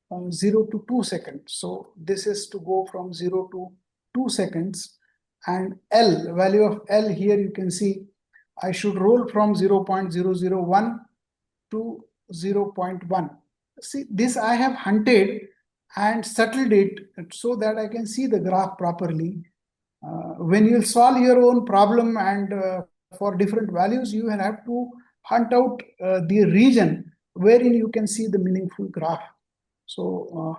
[SPEAKER 2] from 0 to 2 seconds. So this is to go from 0 to 2 seconds, and L, value of L here you can see I should roll from 0.001 to 0.1. See, this I have hunted and settled it so that I can see the graph properly. When you solve your own problem and for different values, you will have to hunt out the region wherein you can see the meaningful graph. So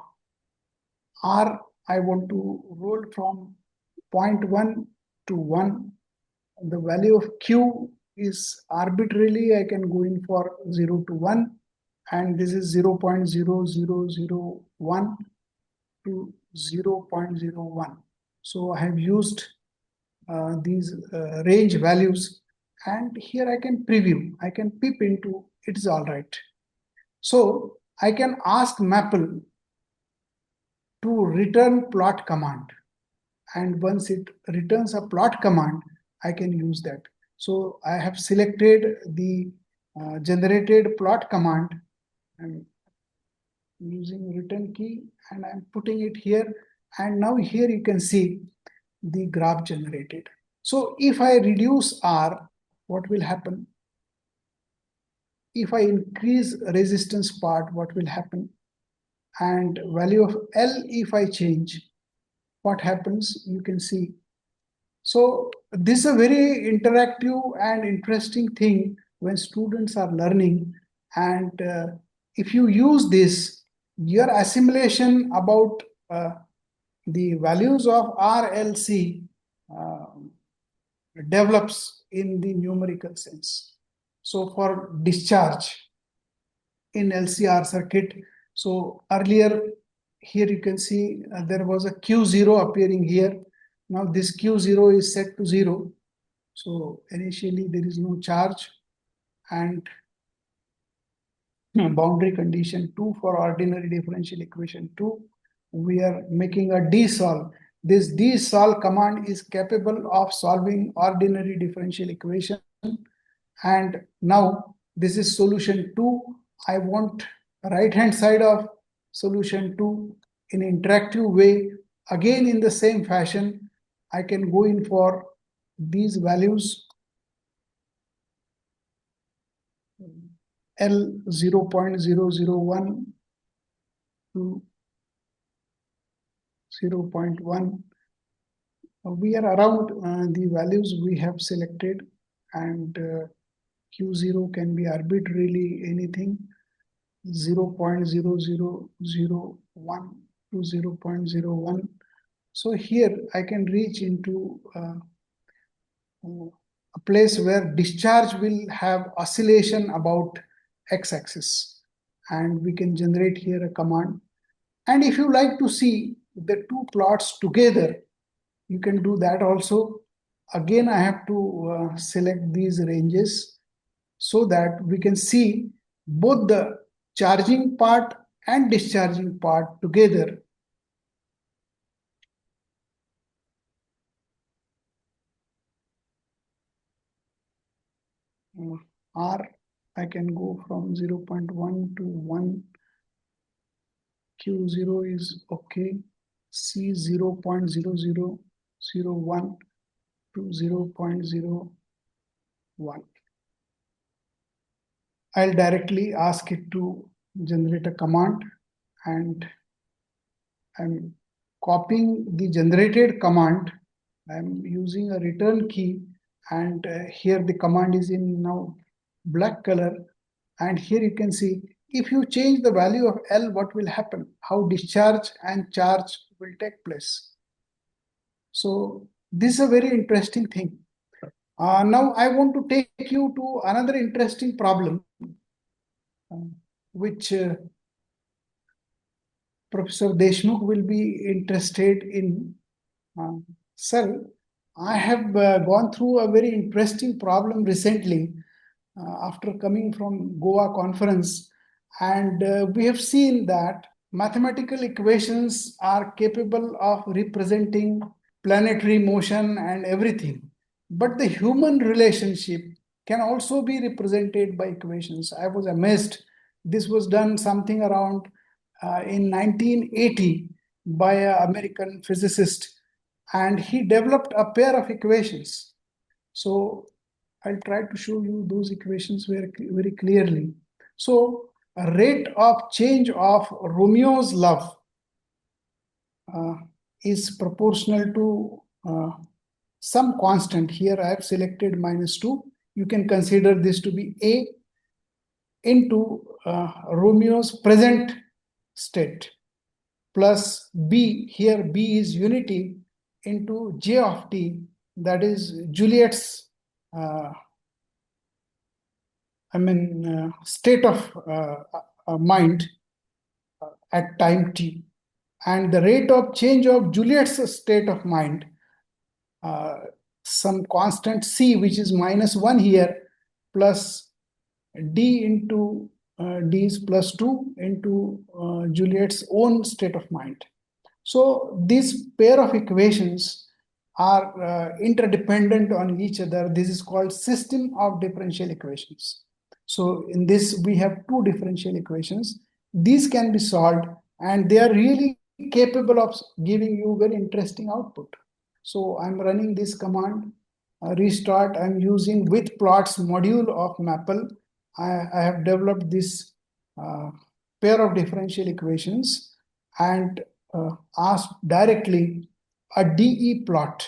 [SPEAKER 2] R, I want to roll from 0.1 to 1. The value of Q is arbitrarily I can go in for 0 to 1, and this is 0.0001 to 0.01. So I have used these range values, and here I can preview, I can peep into, it is all right. So I can ask Maple to return plot command, and once it returns a plot command, I can use that. So I have selected the generated plot command. I'm using return key and I'm putting it here, and now here you can see the graph generated. So if I reduce R, what will happen? If I increase resistance part, what will happen? And value of L, if I change, what happens? You can see. So this is a very interactive and interesting thing when students are learning. And if you use this, your assimilation about the values of RLC develops in the numerical sense. So for discharge in LCR circuit, so earlier here you can see there was a Q0 appearing here. Now this Q0 is set to 0. So initially there is no charge, and boundary condition 2 for ordinary differential equation 2, we are making a desolve. This desolve command is capable of solving ordinary differential equation. And now this is solution 2. I want right hand side of solution 2 in interactive way. Again, in the same fashion, I can go in for these values. L 0.001 to 0.1. We are around the values we have selected, and Q0 can be arbitrarily anything, 0.0001 to 0.01. So here I can reach into a place where discharge will have oscillation about x-axis, and we can generate here a command. And if you like to see the two plots together, you can do that also. Again, I have to select these ranges so that we can see both the charging part and discharging part together. R, I can go from 0.1 to 1. Q0 is okay. C 0.0001 to 0.01. I'll directly ask it to generate a command, and I'm copying the generated command. I'm using a return key, and here the command is in now black color. And here you can see, if you change the value of L, what will happen? How discharge and charge will take place. So this is a very interesting thing. Now I want to take you to another interesting problem, which Professor Deshmukh will be interested in. Sir, I have gone through a very interesting problem recently after coming from Goa conference, and we have seen that mathematical equations are capable of representing planetary motion and everything. But the human relationship can also be represented by equations. I was amazed. This was done something around in 1980 by an American physicist, and he developed a pair of equations. So I'll try to show you those equations very clearly. So a rate of change of Romeo's love is proportional to some constant. Here I have selected -2. You can consider this to be A into Romeo's present state plus B, here B is unity, into J of t, that is Juliet's state of mind at time t, and the rate of change of Juliet's state of mind, some constant c, which is -1 here, plus d into d is +2 into Juliet's own state of mind. So these pair of equations are interdependent on each other. This is called system of differential equations. So in this, we have two differential equations. These can be solved, and they are really capable of giving you very interesting output. So I'm running this command, restart. I'm using with plots module of Maple. I have developed this pair of differential equations and asked directly a DE plot.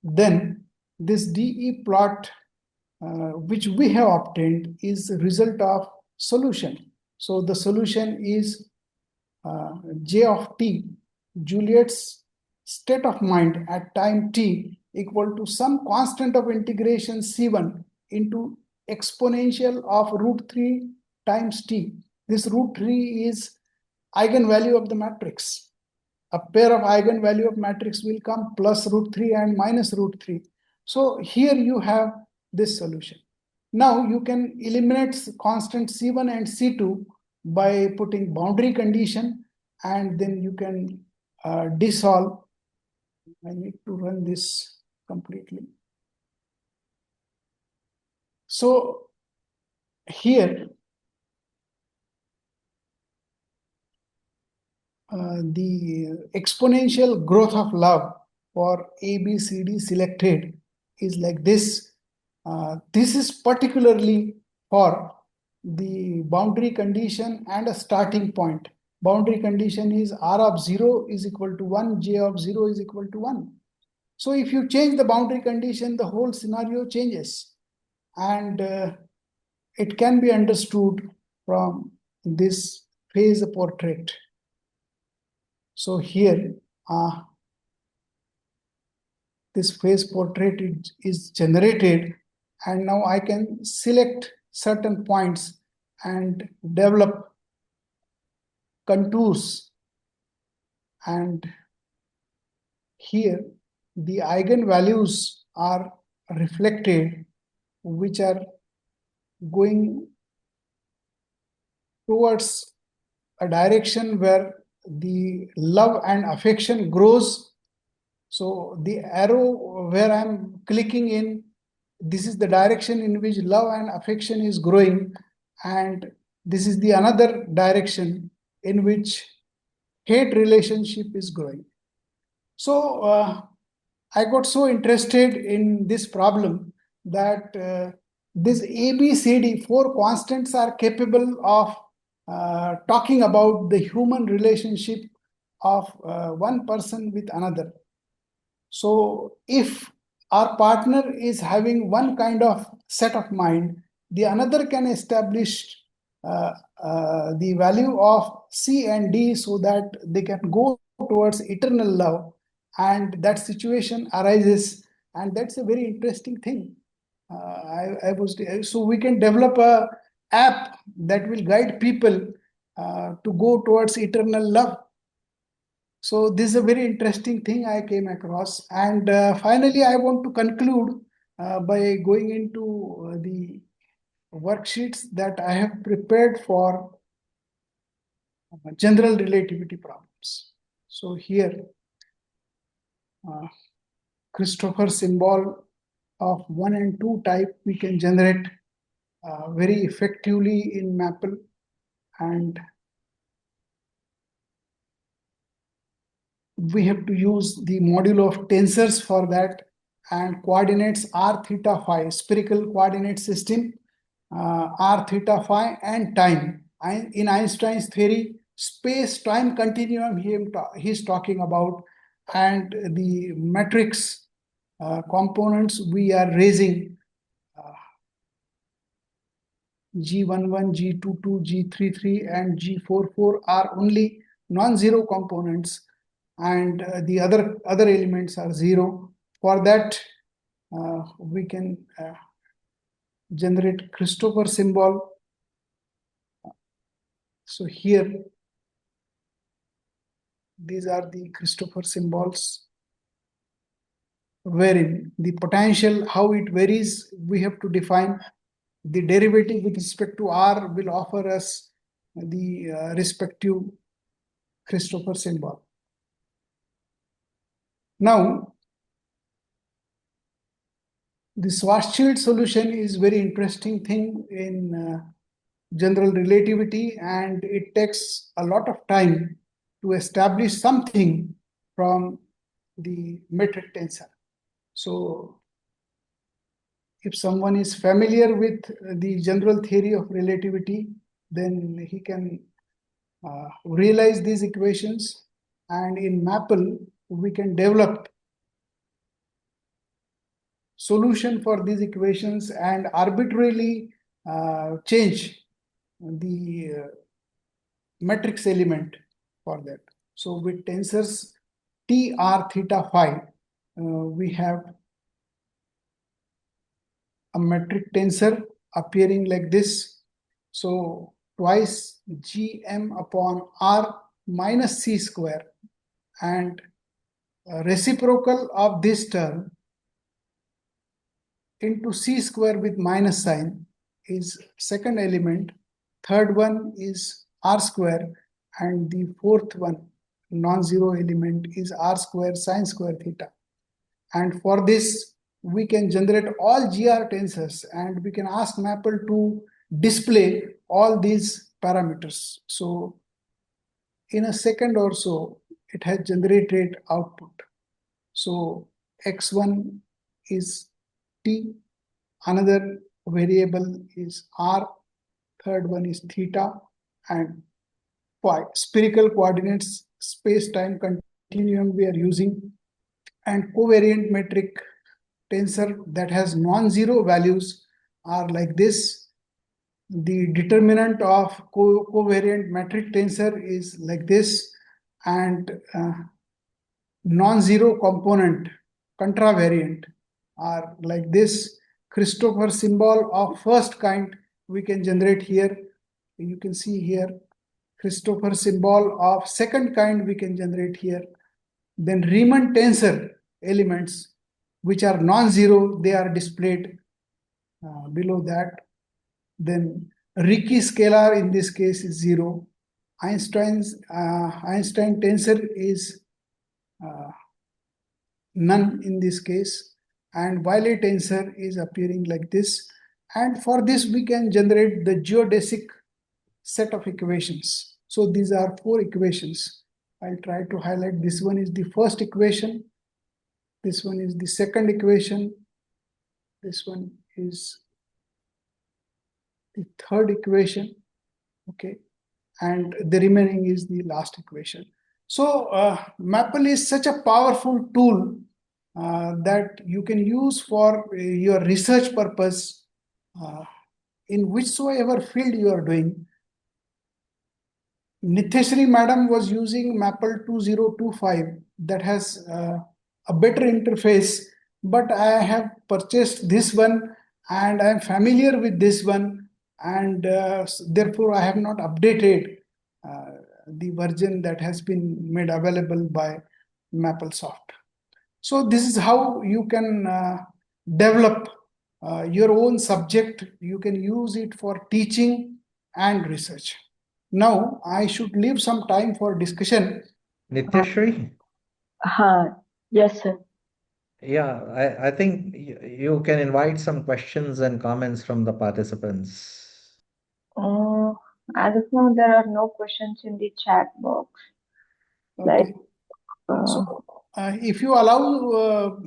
[SPEAKER 2] Then this DE plot, which we have obtained, is a result of solution. So the solution is J of t, Juliet's state of mind at time t, equal to some constant of integration C1 into exponential of √3 times t. This √3 is eigenvalue of the matrix. A pair of eigenvalue of matrix will come plus √3 and minus √3. So here you have this solution. Now you can eliminate constant C1 and C2 by putting boundary condition, and then you can dissolve. I need to run this completely. So here the exponential growth of love for A, B, C, D selected is like this. This is particularly for the boundary condition and a starting point. Boundary condition is R of 0 is equal to 1, J of 0 is equal to 1. So if you change the boundary condition, the whole scenario changes. And it can be understood from this phase portrait. So here, this phase portrait is generated, and now I can select certain points and develop contours. And here, the eigenvalues are reflected, which are going towards a direction where the love and affection grows. So the arrow where I'm clicking in, this is the direction in which love and affection is growing, and this is the another direction in which hate relationship is growing. So I got so interested in this problem that this ABCD, 4 constants, are capable of talking about the human relationship of one person with another. So if our partner is having one kind of set of mind, the another can establish the value of C and D so that they can go towards eternal love, and that situation arises, and that's a very interesting thing. So we can develop a app that will guide people to go towards eternal love. So this is a very interesting thing I came across. And finally, I want to conclude by going into the worksheets that I have prepared for general relativity problems. So here, Christopher symbol of 1 and 2 type we can generate very effectively in Maple, and we have to use the module of tensors for that, and coordinates r, theta, phi, spherical coordinate system, r, theta, phi, and time. In Einstein's theory, space-time continuum he's talking about, and the matrix components we are raising G11, G22, G33, and G44 are only non-zero components, and the other elements are zero. For that, we can generate Christopher symbol. So here, these are the Christopher symbols, wherein the potential, how it varies, we have to define. The derivative with respect to R will offer us the respective Christopher symbol. Now, the Schwarzschild solution is very interesting thing in general relativity, and it takes a lot of time to establish something from the metric tensor. So if someone is familiar with the general theory of relativity, then he can realize these equations, and in Maple we can develop solution for these equations and arbitrarily change the matrix element for that. So with tensors T, R, theta, phi, we have a metric tensor appearing like this. So twice Gm upon R minus C square, and reciprocal of this term into C square with minus sign is second element. Third one is R square, and the fourth one, non-zero element, is R square sine square theta. And for this, we can generate all GR tensors, and we can ask Maple to display all these parameters. So in a second or so, it has generated output. So x1 is t, another variable is r, third one is theta, and phi. Spherical coordinates, space-time continuum we are using, and covariant metric tensor that has non-zero values are like this. The determinant of covariant metric tensor is like this, and non-zero component contravariant are like this. Christopher symbol of first kind we can generate here. You can see here. Christopher symbol of second kind we can generate here. Then Riemann tensor elements which are non-zero, they are displayed below that. Then Ricci scalar in this case is 0. Einstein tensor is none in this case, and Wiley tensor is appearing like this. And for this we can generate the geodesic set of equations. So these are 4 equations. I'll try to highlight. This one is the first equation. This one is the second equation. This one is the third equation. Okay. And the remaining is the last equation. So Maple is such a powerful tool that you can use for your research purpose in whichsoever field you are doing. Nitheshri madam was using Maple 2025 that has a better interface, but I have purchased this one and I am familiar with this one, and therefore I have not updated the version that has been made available by MapleSoft. So this is how you can develop your own subject. You can use it for teaching and research. Now I should leave some time for discussion.
[SPEAKER 3] Nityashri?
[SPEAKER 1] Yes, sir.
[SPEAKER 3] Yeah, I think you can invite some questions and comments from the participants.
[SPEAKER 1] As of now, there are no questions in the chat box.
[SPEAKER 2] Okay.
[SPEAKER 1] Like,
[SPEAKER 2] So if you allow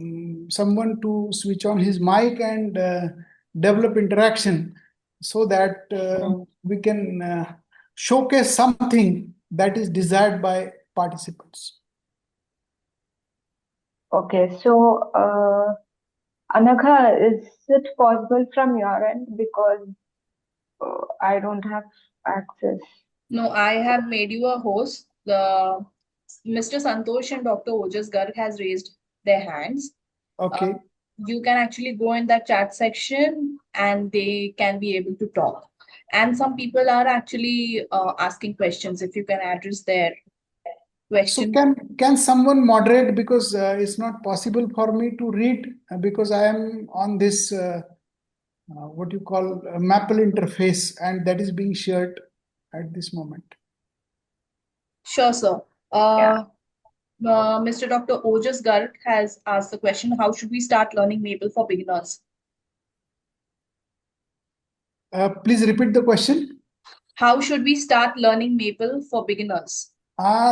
[SPEAKER 2] someone to switch on his mic and develop interaction so that we can showcase something that is desired by participants.
[SPEAKER 1] okay, so Anagha, is it possible from your end? Because I don't have access.
[SPEAKER 4] No, I have made you a host. The Mr. Santosh and Dr. Ojas Garg has raised their hands.
[SPEAKER 2] Okay.
[SPEAKER 4] you can actually go in that chat section and they can be able to talk. And some people are actually asking questions. If you can address their
[SPEAKER 2] So
[SPEAKER 4] question.
[SPEAKER 2] can someone moderate, because it's not possible for me to read because I am on this what you call a Maple interface, and that is being shared at this moment.
[SPEAKER 4] Sure, sir.
[SPEAKER 1] Yeah.
[SPEAKER 4] Mr. Dr. Ojas Garg has asked the question, how should we start learning Maple for beginners?
[SPEAKER 2] Please repeat the question.
[SPEAKER 4] How should we start learning Maple for beginners?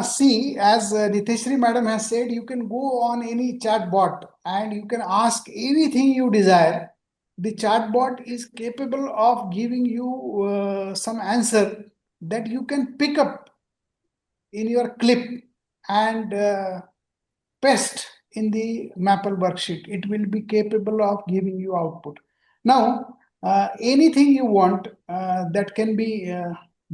[SPEAKER 2] See, as Nitheshri madam has said, you can go on any chat bot and you can ask anything you desire. The chat bot is capable of giving you some answer that you can pick up in your clip and paste in the Maple worksheet. It will be capable of giving you output. Now, anything you want that can be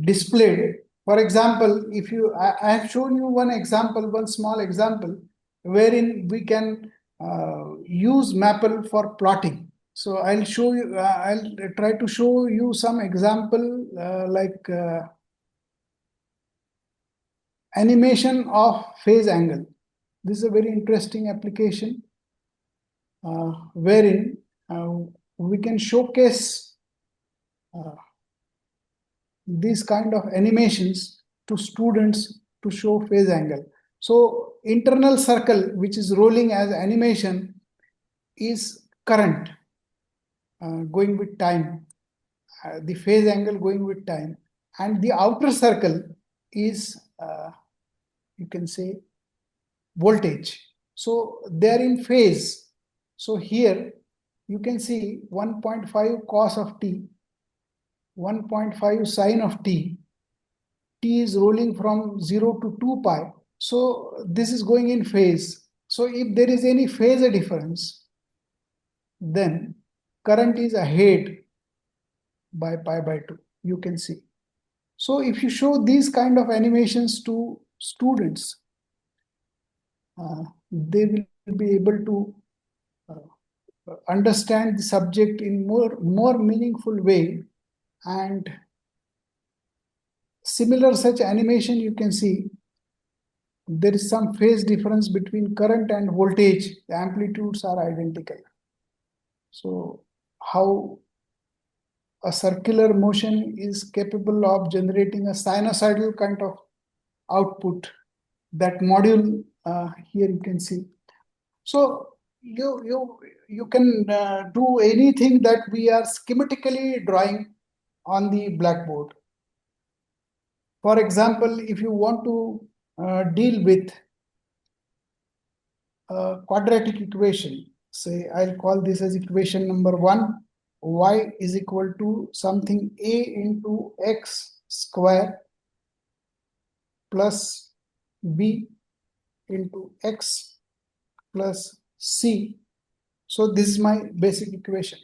[SPEAKER 2] displayed. For example, if you, I have shown you one example, one small example, wherein we can use Maple for plotting. So I'll show you, I'll try to show you some example like animation of phase angle. This is a very interesting application wherein we can showcase these kind of animations to students to show phase angle. So internal circle, which is rolling as animation, is current going with time, the phase angle going with time, and the outer circle is you can say voltage. So they're in phase. So here you can see 1.5 cos of t, 1.5 sine of t. T is rolling from 0 to 2 pi. So this is going in phase. So if there is any phase difference, then current is ahead by pi by 2. You can see. So if you show these kind of animations to students, they will be able to understand the subject in more meaningful way. And similar such animation, you can see there is some phase difference between current and voltage. The amplitudes are identical. So how a circular motion is capable of generating a sinusoidal kind of output, that module here you can see. So you can do anything that we are schematically drawing on the blackboard. For example, if you want to deal with a quadratic equation, say I'll call this as equation number 1, y is equal to something a into x square plus b into x plus c. So this is my basic equation.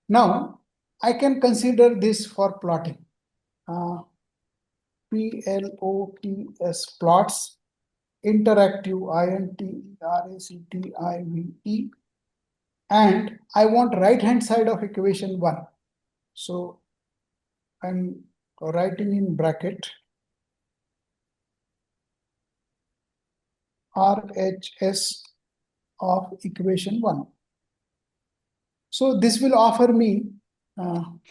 [SPEAKER 2] Now I can consider this for plotting. PLOTS plots, interactive, INTERACTIVE, and I want right hand side of equation 1. So I'm writing in bracket RHS of equation 1. So this will offer me an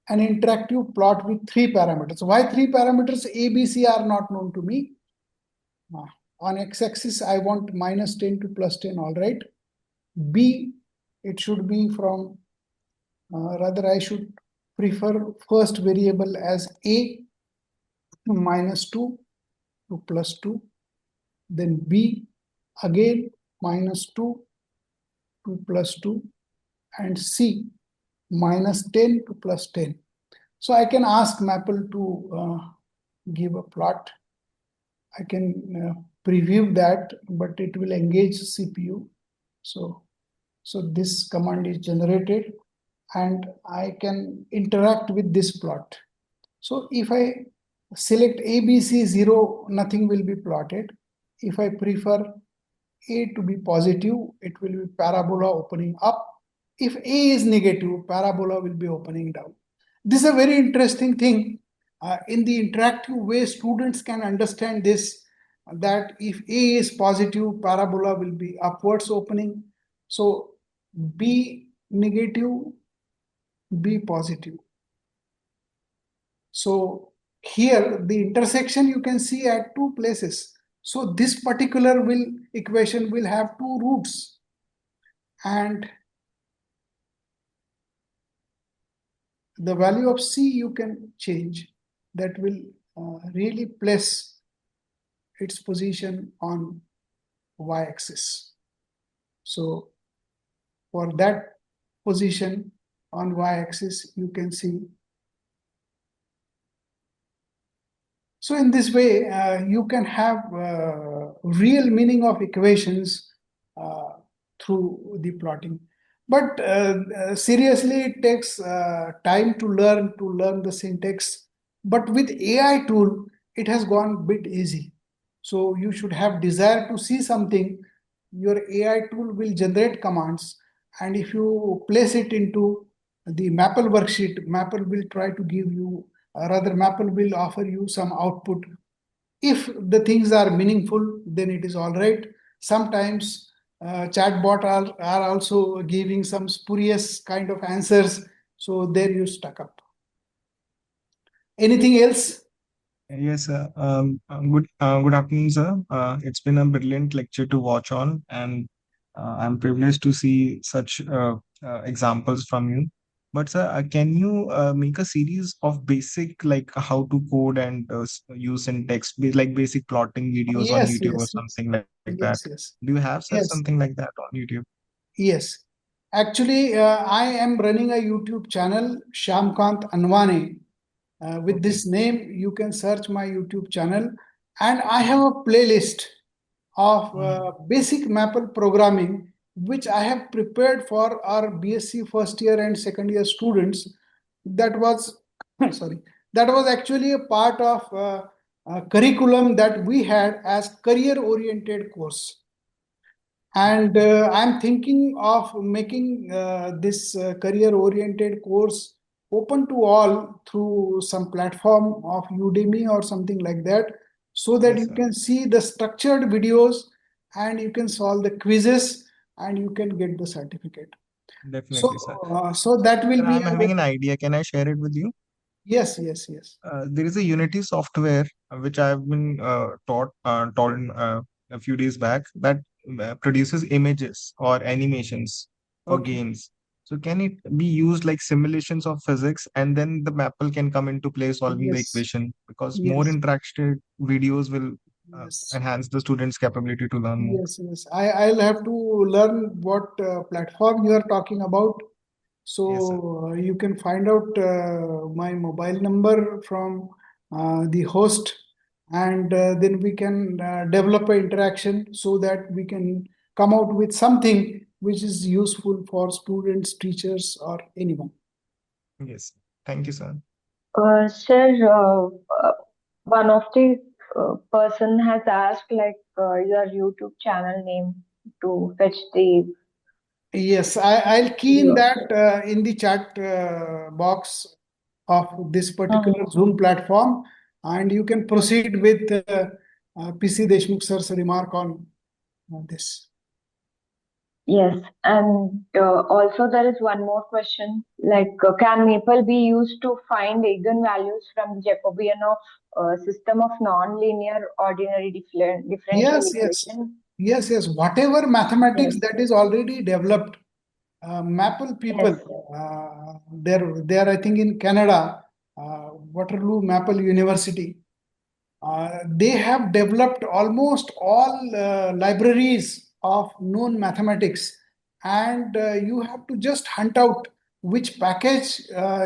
[SPEAKER 2] interactive plot with 3 parameters. Why 3 parameters? A, B, C are not known to me. On x-axis, I want minus 10 to plus 10, all right. B, it should be from, rather I should prefer first variable as A, minus 2 to plus 2. Then B, again, minus 2 to plus 2. And C, minus 10 to plus 10. So I can ask Maple to give a plot. I can preview that, but it will engage CPU. So this command is generated and I can interact with this plot. So if I select ABC 0, nothing will be plotted. If I prefer A to be positive, it will be parabola opening up. If A is negative, parabola will be opening down. This is a very interesting thing. In the interactive way, students can understand this, that if A is positive, parabola will be upwards opening. So B negative, B positive. So here the intersection you can see at two places. So this particular equation will have two roots, and the value of C you can change. That will really place its position on y-axis. So for that position on y-axis, you can see. So in this way, you can have real meaning of equations through the plotting. But seriously, it takes time to learn the syntax. But with AI tool, it has gone a bit easy. So you should have desire to see something. Your AI tool will generate commands, and if you place it into the Maple worksheet, Maple will try to give you, rather Maple will offer you some output. If the things are meaningful, then it is all right. Sometimes chatbot are also giving some spurious kind of answers, so there you stuck up. Anything else?
[SPEAKER 5] Yes, sir. Good afternoon, sir. It's been a brilliant lecture to watch on, and I'm privileged to see such examples from you. But, sir, can you make a series of basic, like how to code and use syntax, like basic plotting videos on
[SPEAKER 2] Yes,
[SPEAKER 5] YouTube or
[SPEAKER 2] yes, yes,
[SPEAKER 5] something like that?
[SPEAKER 2] yes, yes,
[SPEAKER 5] Do you have, sir,
[SPEAKER 2] yes,
[SPEAKER 5] something like that on YouTube?
[SPEAKER 2] yes. Actually, I am running a YouTube channel, Shamkant Anwane. With
[SPEAKER 5] Okay.
[SPEAKER 2] this name, you can search my YouTube channel, and I have a playlist of basic Maple programming, which I have prepared for our BSc first year and second year students. That was, sorry, that was actually a part of a curriculum that we had as career oriented course. And I'm thinking of making this career oriented course open to all through some platform of Udemy or something like that, so that
[SPEAKER 5] Yes,
[SPEAKER 2] you
[SPEAKER 5] sir.
[SPEAKER 2] can see the structured videos and you can solve the quizzes and you can get the certificate.
[SPEAKER 5] Definitely, sir.
[SPEAKER 2] So that will
[SPEAKER 5] Sir,
[SPEAKER 2] be
[SPEAKER 5] I'm having an idea. Can I share it with you?
[SPEAKER 2] yes, yes, yes.
[SPEAKER 5] There is a Unity software which I've been taught a few days back that produces images or animations for
[SPEAKER 2] Okay.
[SPEAKER 5] games. So can it be used like simulations of physics, and then the Maple can come into play solving the
[SPEAKER 2] Yes,
[SPEAKER 5] equation, because more
[SPEAKER 2] yes,
[SPEAKER 5] interactive videos will
[SPEAKER 2] yes.
[SPEAKER 5] enhance the students' capability to learn more.
[SPEAKER 2] Yes, yes. I'll have to learn what platform you are talking about.
[SPEAKER 5] Yes, sir.
[SPEAKER 2] So you can find out my mobile number from the host, and then we can develop an interaction so that we can come out with something which is useful for students, teachers, or anyone.
[SPEAKER 5] Yes. Thank you, sir.
[SPEAKER 1] Sir, one of the person has asked like your YouTube channel name to fetch the
[SPEAKER 2] Yes, I'll key in
[SPEAKER 1] video.
[SPEAKER 2] that in the chat box of this particular
[SPEAKER 1] Mhm.
[SPEAKER 2] Zoom platform, and you can proceed with PC Deshmukh sir's remark on this.
[SPEAKER 1] Yes, and also there is one more question, like can maple be used to find eigenvalues from Jacobian of system of non-linear ordinary differential
[SPEAKER 2] Yes, yes,
[SPEAKER 1] equation?
[SPEAKER 2] yes, yes. Whatever mathematics
[SPEAKER 1] Yes,
[SPEAKER 2] that is already developed, Maple people,
[SPEAKER 1] yes,
[SPEAKER 2] they're I think in Canada, Waterloo Maple University. They have developed almost all libraries of known mathematics, and you have to just hunt out which package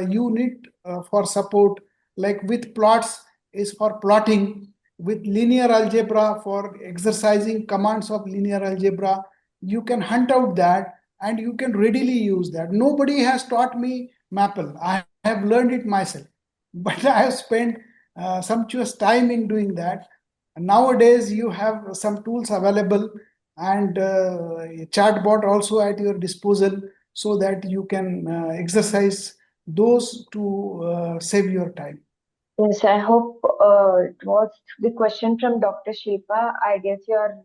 [SPEAKER 2] you need for support. Like with plots is for plotting, with linear algebra for exercising commands of linear algebra. You can hunt out that and you can readily use that. Nobody has taught me Maple. I have learned it myself, but I have spent sumptuous time in doing that. Nowadays, you have some tools available and a chatbot also at your disposal so that you can exercise those to save your time.
[SPEAKER 1] Yes, I hope it was the question from Dr. Shilpa. I guess your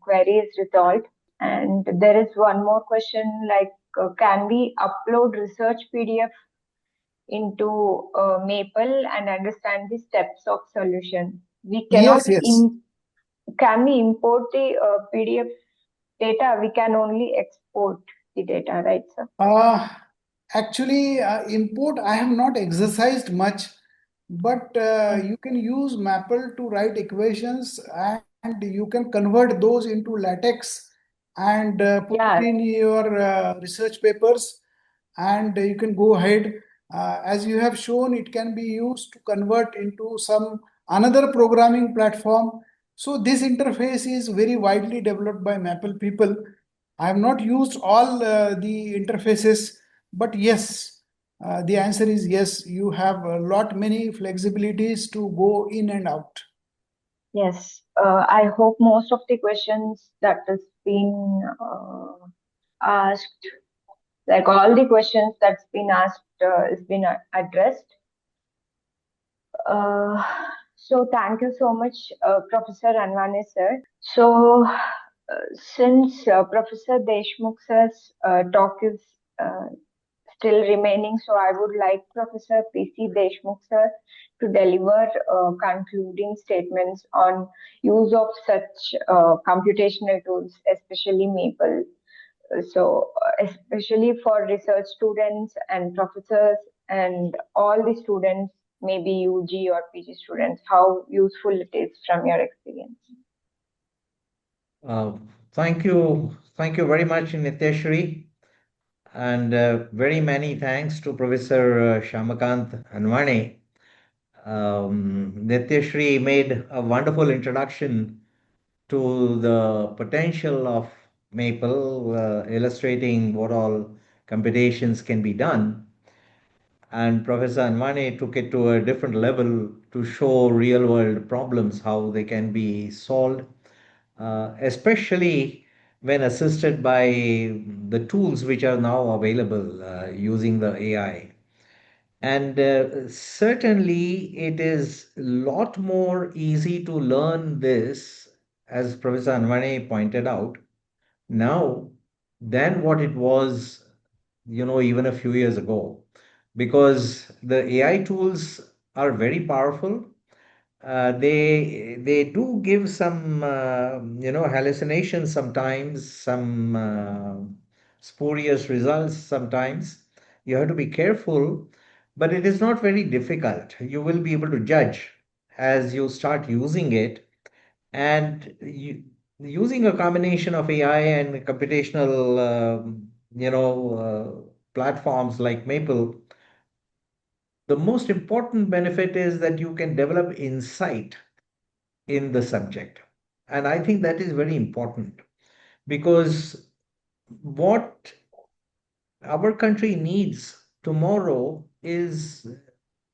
[SPEAKER 1] query is resolved. And there is one more question like, can we upload research PDF into Maple and understand the steps of solution? We cannot
[SPEAKER 2] Yes.
[SPEAKER 1] can we import the PDF data? We can only export the data, right, sir?
[SPEAKER 2] Actually, import I have not exercised much, but you can use Maple to write equations and you can convert those into LaTeX and put
[SPEAKER 1] Yeah,
[SPEAKER 2] it in your research papers, and you can go ahead. As you have shown, it can be used to convert into some another programming platform. So this interface is very widely developed by Maple people. I have not used all the interfaces, but yes, the answer is yes. You have a lot many flexibilities to go in and out.
[SPEAKER 1] yes. I hope most of the questions that has been asked, like all the questions that's been asked, has been addressed. Uh, so thank you so much, Professor Anwane sir. So since Professor Deshmukh sir's talk is still remaining, so I would like Professor P.C. Deshmukh sir to deliver concluding statements on use of such computational tools, especially Maple. So, especially for research students and professors and all the students, maybe UG or PG students, how useful it is from your experience.
[SPEAKER 3] Uh, Thank you. Thank you very much, Nityashri. And very many thanks to Professor Shamakant Anwane. Nityashri made a wonderful introduction to the potential of Maple, illustrating what all computations can be done. And Professor Anwane took it to a different level to show real world problems, how they can be solved, especially when assisted by the tools which are now available using the AI. And certainly, it is a lot more easy to learn this, as Professor Anwane pointed out, now than what it was, even a few years ago, because the AI tools are very powerful. They do give some hallucinations sometimes, some spurious results sometimes. You have to be careful, but it is not very difficult. You will be able to judge as you start using it, and using a combination of AI and computational, platforms like Maple. The most important benefit is that you can develop insight in the subject. And I think that is very important, because what our country needs tomorrow is,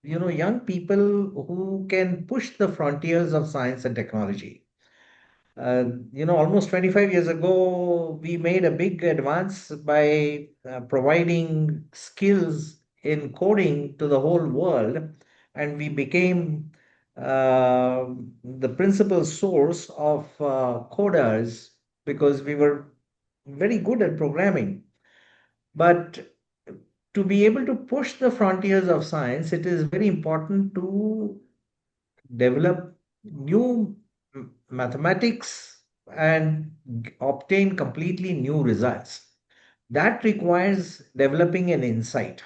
[SPEAKER 3] young people who can push the frontiers of science and technology. Almost 25 years ago, we made a big advance by providing skills in coding to the whole world, and we became the principal source of coders because we were very good at programming. But to be able to push the frontiers of science, it is very important to develop new mathematics and obtain completely new results. That requires developing an insight.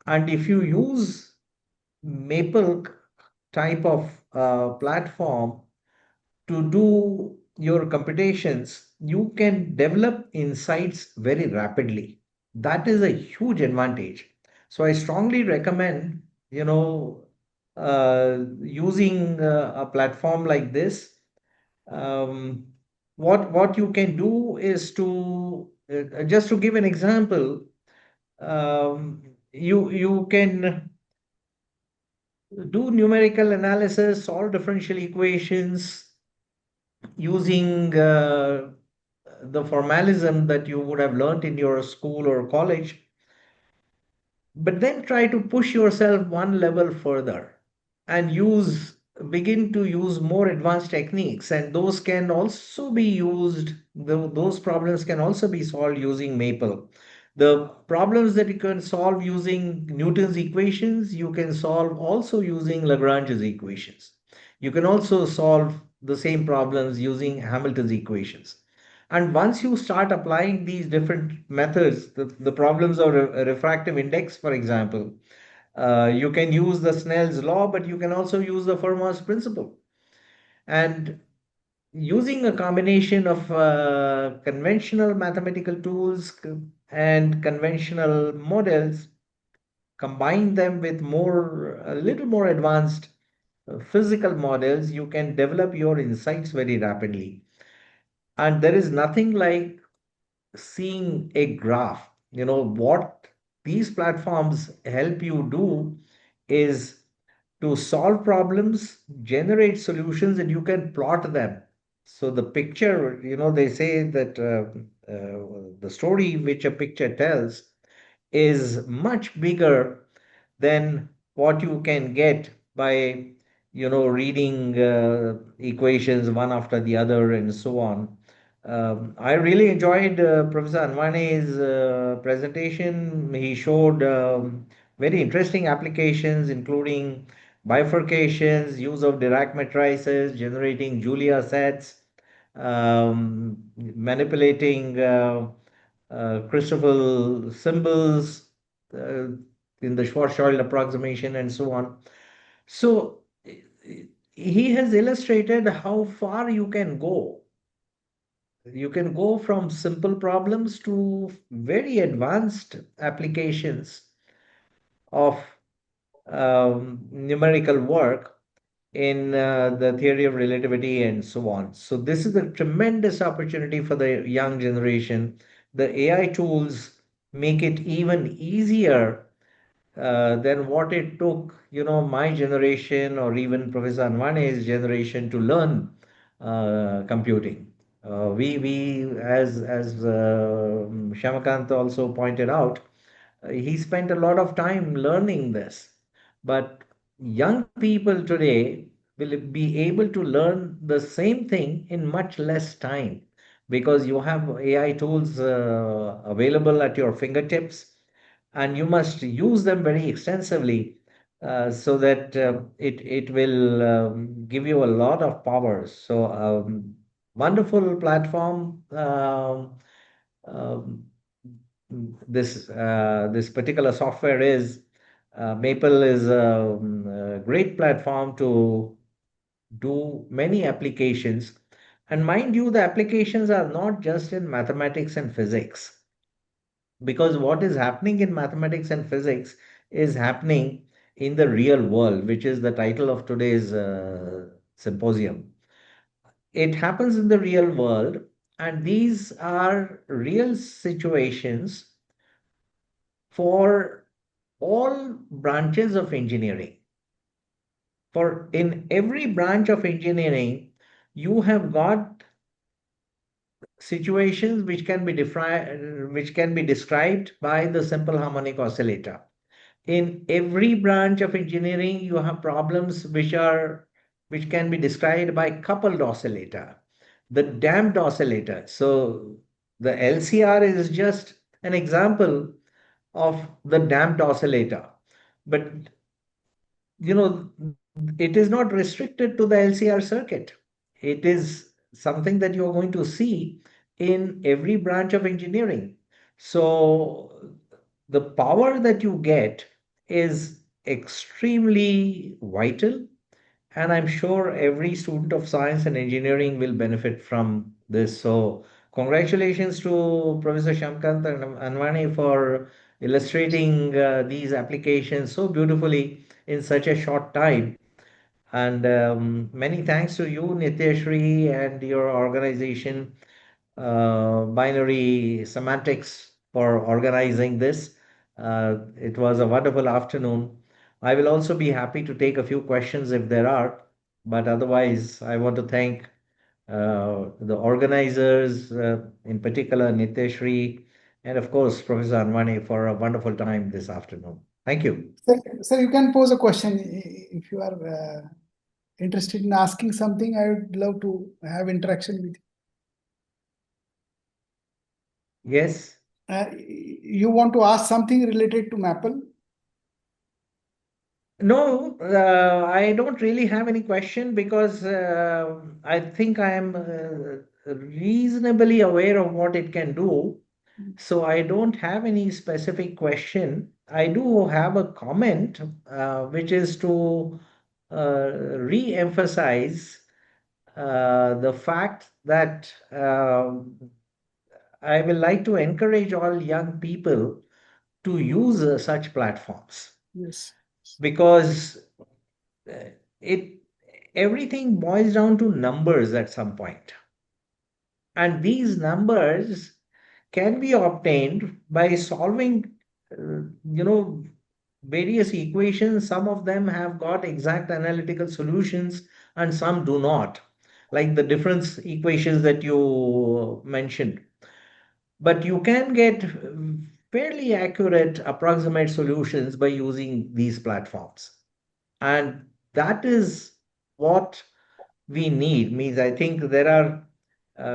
[SPEAKER 3] And if you use Maple type of platform to do your computations, you can develop insights very rapidly. That is a huge advantage. So I strongly recommend, using a platform like this. Um, what you can do is to just to give an example, you can do numerical analysis, solve differential equations using the formalism that you would have learned in your school or college, but then try to push yourself one level further and begin to use more advanced techniques, and those can also be used, those problems can also be solved using maple. The problems that you can solve using Newton's equations, you can solve also using Lagrange's equations. You can also solve the same problems using Hamilton's equations. And once you start applying these different methods, the problems of refractive index, for example, you can use the Snell's law, but you can also use the Fermat's principle. And using a combination of conventional mathematical tools and conventional models, combine them with a little more advanced physical models, you can develop your insights very rapidly. And there is nothing like seeing a graph. What these platforms help you do is to solve problems, generate solutions, and you can plot them. So the picture, they say that the story which a picture tells is much bigger than what you can get by reading equations one after the other and so on. I really enjoyed Professor Anwane's presentation. He showed very interesting applications, including bifurcations, use of Dirac matrices, generating Julia sets, manipulating Christoffel symbols uh, in the Schwarzschild approximation, and so on. So he has illustrated how far you can go. You can go from simple problems to very advanced applications of numerical work in the theory of relativity and so on. So this is a tremendous opportunity for the young generation. The AI tools make it even easier than what it took, my generation or even Professor Anwane's generation to learn computing. As Shamakant also pointed out, he spent a lot of time learning this. But young people today will be able to learn the same thing in much less time because you have AI tools available at your fingertips, and you must use them very extensively so that it will give you a lot of power. So wonderful platform. Um, this particular software is Maple is a great platform to do many applications. And mind you, the applications are not just in mathematics and physics, because what is happening in mathematics and physics is happening in the real world, which is the title of today's symposium. It happens in the real world, and these are real situations for all branches of engineering. For in every branch of engineering, you have got situations which can be described by the simple harmonic oscillator. In every branch of engineering, you have problems which can be described by coupled oscillator, the damped oscillator. So the LCR is just an example of the damped oscillator. But it is not restricted to the LCR circuit. It is something that you're going to see in every branch of engineering. So the power that you get is extremely vital, and I'm sure every student of science and engineering will benefit from this. So congratulations to Professor Shamkant and Anwani for illustrating these applications so beautifully in such a short time. And many thanks to you, Nityashri, and your organization, Binary Semantics, for organizing this. It was a wonderful afternoon. I will also be happy to take a few questions if there are, but otherwise, I want to thank the organizers, in particular Niteshri, and of course Professor Anwani for a wonderful time this afternoon. Thank you.
[SPEAKER 2] Sir, you can pose a question if you are interested in asking something. I would love to have interaction with you.
[SPEAKER 3] Yes.
[SPEAKER 2] You want to ask something related to Maple?
[SPEAKER 3] No, I don't really have any question because I think I am reasonably aware of what it can do. So I don't have any specific question. I do have a comment, which is to re-emphasize the fact that I will like to encourage all young people to use such platforms.
[SPEAKER 2] Yes.
[SPEAKER 3] Because it everything boils down to numbers at some point. And these numbers can be obtained by solving, various equations. Some of them have got exact analytical solutions and some do not, like the difference equations that you mentioned. But you can get fairly accurate approximate solutions by using these platforms. And that is what we need. Means I think there are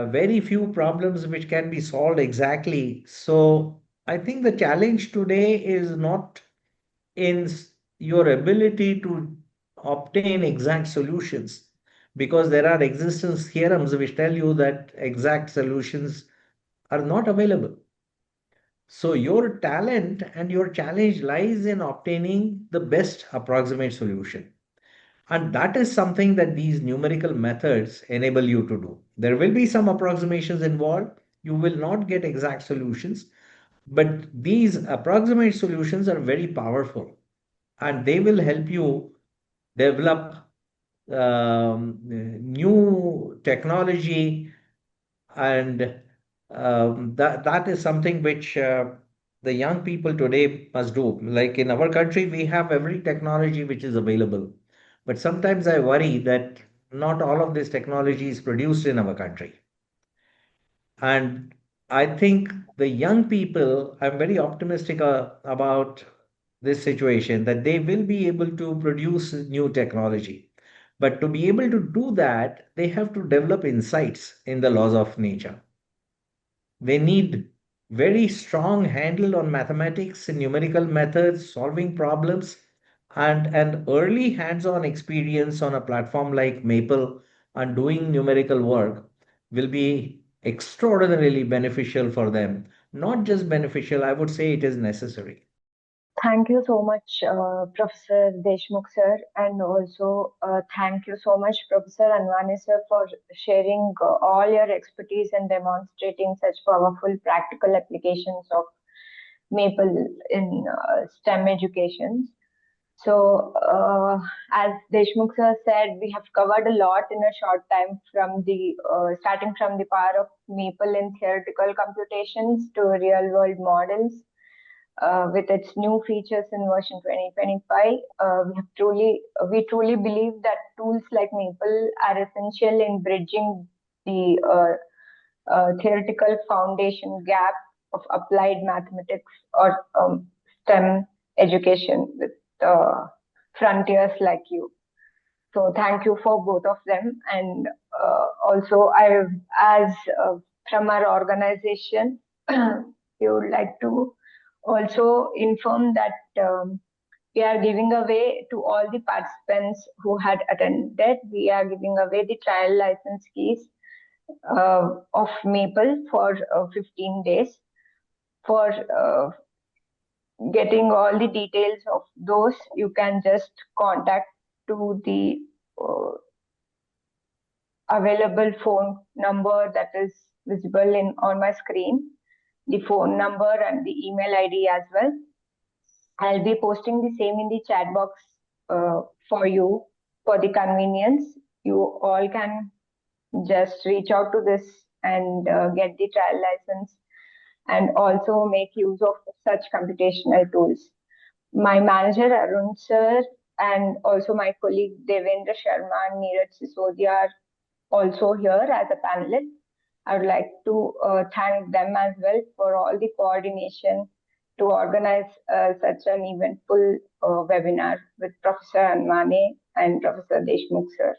[SPEAKER 3] very few problems which can be solved exactly. So I think the challenge today is not in your ability to obtain exact solutions, because there are existence theorems which tell you that exact solutions are not available. So your talent and your challenge lies in obtaining the best approximate solution. And that is something that these numerical methods enable you to do. There will be some approximations involved. You will not get exact solutions, but these approximate solutions are very powerful and they will help you develop new technology. And that is something which the young people today must do. Like in our country, we have every technology which is available. But sometimes I worry that not all of this technology is produced in our country. And I think the young people, I'm very optimistic about this situation, that they will be able to produce new technology. But to be able to do that, they have to develop insights in the laws of nature. They need very strong handle on mathematics and numerical methods, solving problems, and an early hands-on experience on a platform like Maple and doing numerical work will be extraordinarily beneficial for them. Not just beneficial, I would say it is necessary.
[SPEAKER 1] Thank you so much, Professor Deshmukh sir, and also thank you so much, Professor Anwani sir, for sharing all your expertise and demonstrating such powerful practical applications of Maple in STEM education. So, as Deshmukh sir said, we have covered a lot in a short time, from the starting from the power of Maple in theoretical computations to real-world models. With its new features in version 2025, we truly believe that tools like Maple are essential in bridging the theoretical foundation gap of applied mathematics or STEM education with frontiers like you. So thank you for both of them. And also, as from our organization, we would like to also inform that we are giving away to all the participants who had attended, we are giving away the trial license keys of Maple for 15 days. For getting all the details of those, you can just contact to the available phone number that is visible on my screen, the phone number and the email ID as well. I'll be posting the same in the chat box for you for the convenience. You all can just reach out to this and get the trial license and also make use of such computational tools. My manager Arun sir and also my colleague Devendra Sharma and Neeraj Sisodia are also here as a panelist. I would like to thank them as well for all the coordination to organize such an eventful webinar with Professor Anwane and Professor Deshmukh sir.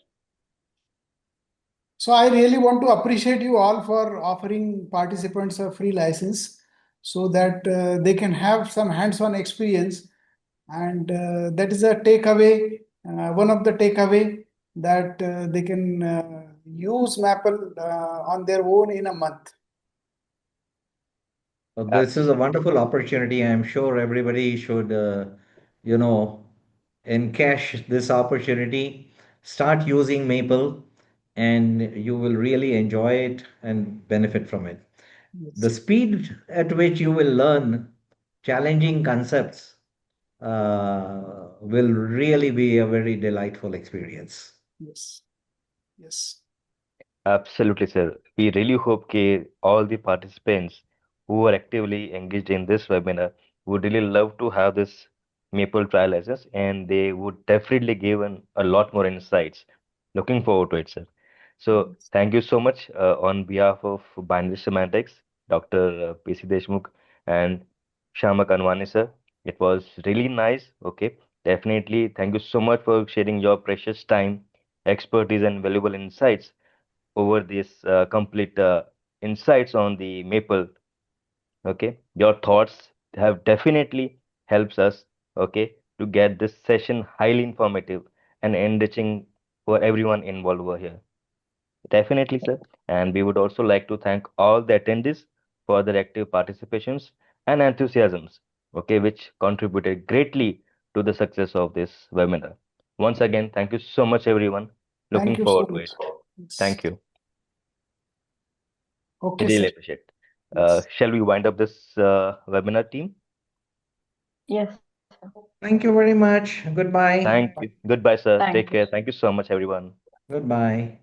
[SPEAKER 2] So I really want to appreciate you all for offering participants a free license so that they can have some hands-on experience. And that is a takeaway, one of the takeaway that they can use Maple on their own in a month.
[SPEAKER 3] This is a wonderful opportunity. I'm sure everybody should, encash this opportunity, start using Maple, and you will really enjoy it and benefit from it. The
[SPEAKER 2] Yes.
[SPEAKER 3] speed at which you will learn challenging concepts will really be a very delightful experience.
[SPEAKER 2] Yes. Yes.
[SPEAKER 6] Absolutely, sir. We really hope all the participants who are actively engaged in this webinar would really love to have this Maple trial license, and they would definitely give a lot more insights. Looking forward to it, sir. So
[SPEAKER 2] Yes.
[SPEAKER 6] thank you so much on behalf of Binary Semantics, Dr. PC Deshmukh and Shamak Anwani, sir. It was really nice. Okay, definitely. Thank you so much for sharing your precious time, expertise, and valuable insights over these complete insights on the maple. Okay, your thoughts have definitely helps us, okay, to get this session highly informative and enriching for everyone involved over here. Definitely, sir. And we would also like to thank all the attendees for their active participations and enthusiasms, okay, which contributed greatly to the success of this webinar. Once again, thank you so much, everyone.
[SPEAKER 2] Thank
[SPEAKER 6] Looking
[SPEAKER 2] you so
[SPEAKER 6] forward to
[SPEAKER 2] much.
[SPEAKER 6] it.
[SPEAKER 2] Yes.
[SPEAKER 6] Thank you.
[SPEAKER 2] Okay,
[SPEAKER 6] Really
[SPEAKER 2] sir.
[SPEAKER 6] appreciate.
[SPEAKER 2] Yes.
[SPEAKER 6] Shall we wind up this webinar, team?
[SPEAKER 1] Yes, sir.
[SPEAKER 3] Thank you very much. Goodbye.
[SPEAKER 6] Thank you. Goodbye, sir.
[SPEAKER 1] Thank
[SPEAKER 6] Take
[SPEAKER 1] you.
[SPEAKER 6] care. Thank you so much, everyone.
[SPEAKER 3] Goodbye.